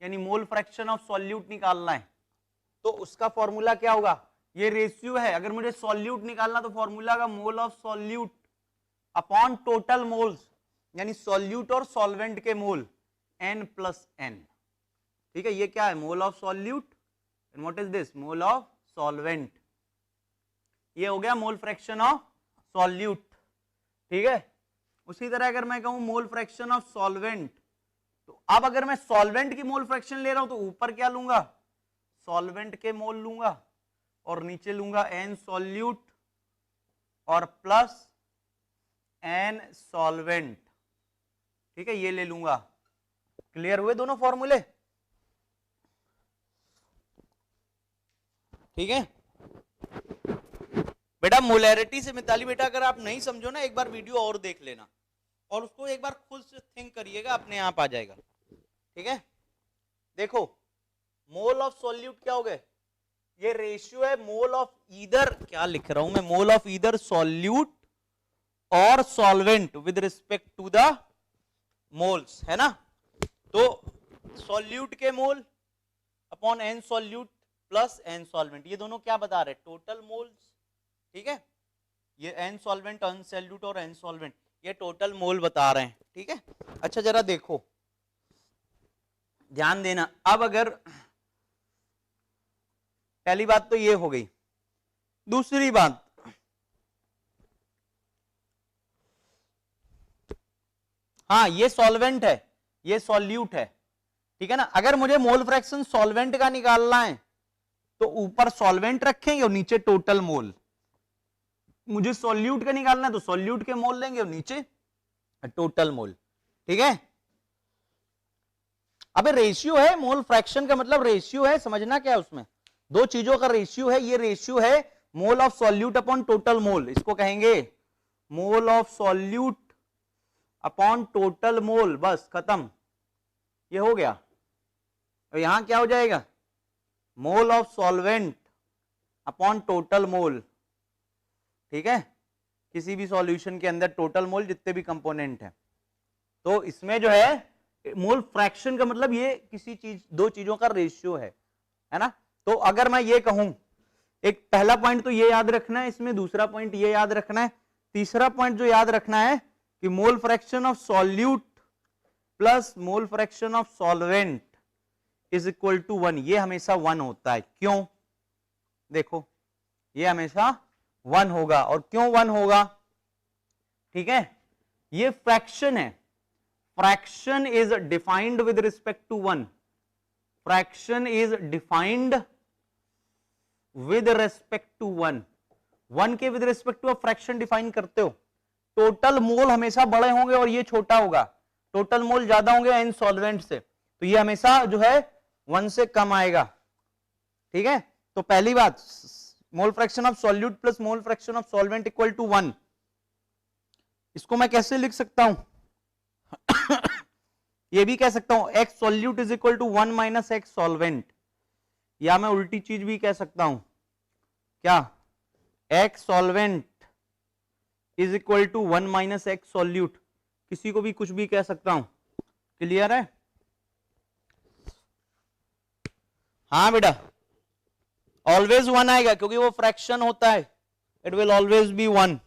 S1: यानी मोल फ्रैक्शन ऑफ सॉल्यूट निकालना है, तो उसका फॉर्मूला क्या होगा, ये रेशियो है, अगर मुझे सॉल्यूट निकालना तो फॉर्मूला का mole of solute upon total moles, यानी सॉल्यूट और सॉल्वेंट के मोल n प्लस n, ठीक है, ये क्या है mole of solute and what is this mole of solvent, ये हो गया मोल फ्रैक्शन ऑफ सॉल्यूट, ठीक है। उसी तरह अगर मैं कहूं मोल फ्रैक्शन ऑफ सॉल्वेंट, तो अब अगर मैं सॉल्वेंट की मोल फ्रैक्शन ले रहा हूं तो ऊपर क्या लूंगा सॉल्वेंट के मोल लूंगा और नीचे लूंगा n सॉल्यूट और प्लस n सॉल्वेंट, ठीक है, ये ले लूंगा। क्लियर हुए दोनों फॉर्मूले, ठीक है बेटा। मोलैरिटी से मिताली बेटा अगर आप नहीं समझो ना, एक बार वीडियो और देख लेना और उसको एक बार खुद से थिंक करिएगा, अपने आप आ जाएगा, ठीक है। देखो मोल ऑफ सॉल्यूट क्या हो गए, ये रेशियो है मोल ऑफ ईदर, क्या लिख रहा हूं मैं, मोल ऑफ ईदर सॉल्यूट और solvent with respect to the moles, है ना। तो सॉल्यूट के mole upon n solute plus n solvent, ये दोनों क्या बता रहे टोटल मोल्स, ठीक है, ये एन सॉल्वेंट एन सॉल्यूट और एन सॉल्वेंट ये टोटल मोल बता रहे हैं, ठीक है। अच्छा जरा देखो ध्यान देना, अब अगर पहली बात तो ये हो गई, दूसरी बात हाँ ये सॉल्वेंट है, ये सॉल्यूट है, ठीक है ना। अगर मुझे मोल फ्रैक्शन सॉल्वेंट का निकालना है तो ऊपर सॉल्वेंट रखेंगे और नीचे टोटल मोल। मुझे सॉल्यूट का निकालना है तो सॉल्यूट के मोल लेंगे और नीचे टोटल मोल, ठीक है। अबे रेशियो है, मोल फ्रैक्शन का मतलब रेशियो है, समझना क्या है उसमें, दो चीजों का रेशियो है। ये रेशियो है mole of solute upon total mole, इसको कहेंगे mole of solute upon total mole, बस खत्म, ये हो गया। और यहां क्या हो जाएगा, mole of solvent upon total mole, ठीक है। किसी भी सॉल्यूशन के अंदर टोटल मोल जितने भी कंपोनेंट हैं। तो इसमें जो है मोल फ्रैक्शन का मतलब ये किसी चीज, दो चीजों का रेशियो है ना। तो अगर मैं ये कहूं, एक पहला पॉइंट तो ये याद रखना है इसमें, दूसरा पॉइंट ये याद रखना है, तीसरा पॉइंट जो याद रखना है कि mole fraction of solute plus mole fraction of solvent is equal to 1, ये हमेशा 1 होता है। क्यों, देखो ये हमेशा 1 होगा। और क्यों 1 होगा, ठीक है, ये फ्रैक्शन है, fraction is defined with respect to 1, fraction is defined with respect to 1, 1 के with respect to fraction define करते हो। टोटल मोल हमेशा बड़े होंगे और ये छोटा होगा, टोटल मोल ज्यादा होंगे इन सॉल्वेंट से, तो ये हमेशा जो है 1 से कम आएगा, ठीक है। तो पहली बात, mole fraction of solute plus mole fraction of solvent equal to 1, इसको मैं कैसे लिख सकता हूं ये भी कह सकता हूं x solute is equal to 1 minus x solvent, या मैं उल्टी चीज भी कह सकता हूं, क्या, x solvent is equal to 1 minus x solute, किसी को भी कुछ भी कह सकता हूं। क्लियर है, हाँ बेटा, ऑलवेज 1 आएगा क्योंकि वो फ्रैक्शन होता है, इट विल ऑलवेज बी 1।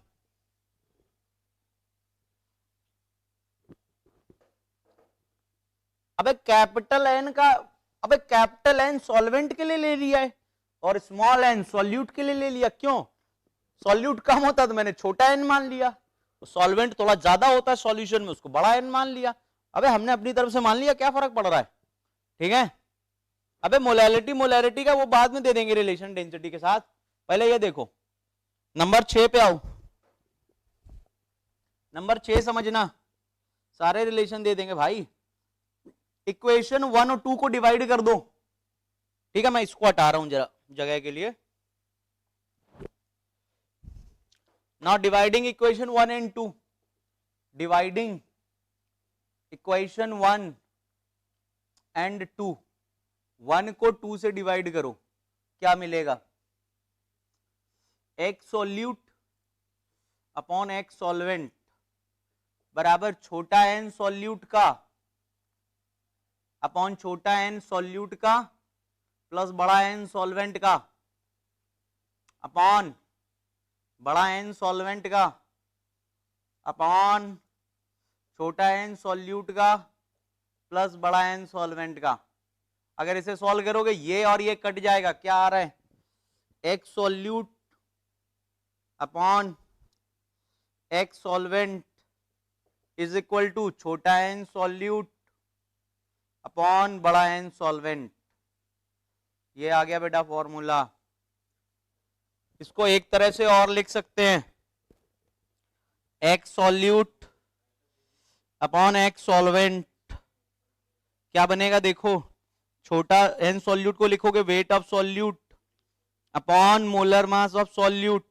S1: अबे कैपिटल एन का, अबे कैपिटल एन सॉल्वेंट के लिए ले लिया है और स्मॉल एन सॉल्यूट के लिए ले लिया, क्यों, सॉल्यूट कम होता तो मैंने छोटा एन मान लिया, तो सॉल्वेंट थोड़ा ज्यादा होता है सॉल्यूशन में, उसको बड़ा एन मान लिया। अबे हमने अपनी तरफ से मान लिया, क्या फर्क पड़ रहा है, ठीक है। अबे मोलैरिटी, मोलैरिटी का वो बाद में दे देंगे रिलेशन डेंसिटी के साथ, पहले ये देखो, नंबर 6 पे आओ, नंबर 6 समझना, सारे रिलेशन दे देंगे भाई। इक्वेशन 1 और 2 को डिवाइड कर दो, ठीक है, मैं इसको हटा रहा हूं जरा जगह के लिए। Now dividing equation 1 and 2, dividing equation 1 and 2, 1 को 2 से डिवाइड करो, क्या मिलेगा, x solute upon x solvent बराबर छोटा n सॉल्यूट का अपॉन छोटा n सॉल्यूट का प्लस बड़ा n सॉल्वेंट का अपॉन बड़ा n सॉल्वेंट का अपॉन छोटा n सॉल्यूट का प्लस बड़ा n सॉल्वेंट का। अगर इसे सॉल्व करोगे ये और ये कट जाएगा, क्या आ रहा है, x solute upon x solvent is equal to छोटा n सॉल्यूट अपॉन बड़ा n सॉल्वेंट। ये आ गया बेटा फॉर्मूला। इसको एक तरह से और लिख सकते हैं, x solute upon x solvent, क्या बनेगा देखो, छोटा n सॉल्यूट को लिखोगे wait of solute upon molar mass of solute,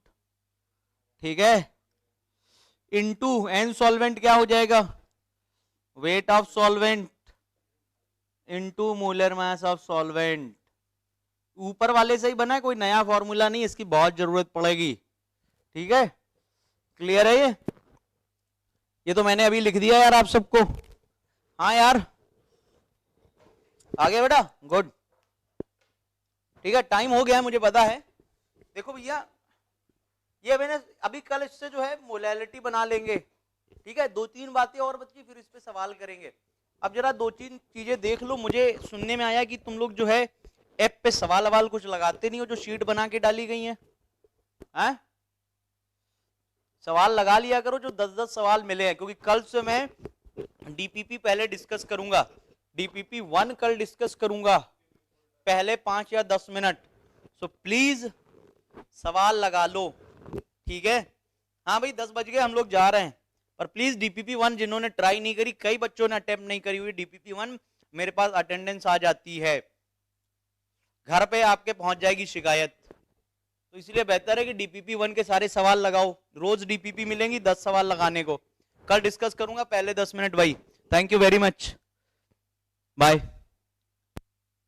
S1: ठीक है, इनटू n सॉल्वेंट क्या हो जाएगा, wait of solvent into molar mass of solvent. ऊपर वाले से ही बना है, कोई नया फॉर्मूला नहीं, इसकी बहुत जरूरत पड़ेगी, ठीक है। क्लियर है ये तो मैंने अभी लिख दिया यार आप सबको, हाँ यार आ गया बेटा, गुड, ठीक है। टाइम हो गया है मुझे पता है। देखो भैया ये मैंने अभी कल इससे जो है मोलैरिटी बना लेंगे, ठीक है, 2-3 बातें और बची, फिर इस पे सवाल करेंगे। अब जरा 2-3 चीजें देख लो, मुझे सुनने में आया कि तुम लोग जो है ऐप पे सवाल अवाल कुछ लगाते नहीं हो, जो शीट बना के डाली गई है, सवाल लगा लिया करो जो 10-10 सवाल मिले हैं, क्योंकि कल से मैं डीपीपी पहले डिस्कस करूंगा, डीपीपी 1 कल डिस्कस करूंगा पहले 5 या 10 मिनट। सो प्लीज सवाल लगा लो, ठीक है। हाँ भाई 10 बज गए, हम लोग जा रहे हैं, पर प्लीज डीपीपी 1 जिन्होंने ट्राई नहीं करी, कई बच्चों ने अटेम्प्ट नहीं करी हुई डीपीपी 1, मेरे पास अटेंडेंस आ जाती है, घर पे आपके पहुंच जाएगी शिकायत। तो इसलिए बेहतर है कि डीपीपी 1 के सारे सवाल लगाओ, रोज डीपीपी मिलेंगी 10 सवाल लगाने को, कल डिस्कस करूंगा पहले 10 मिनट भाई। Thank you very much, bye.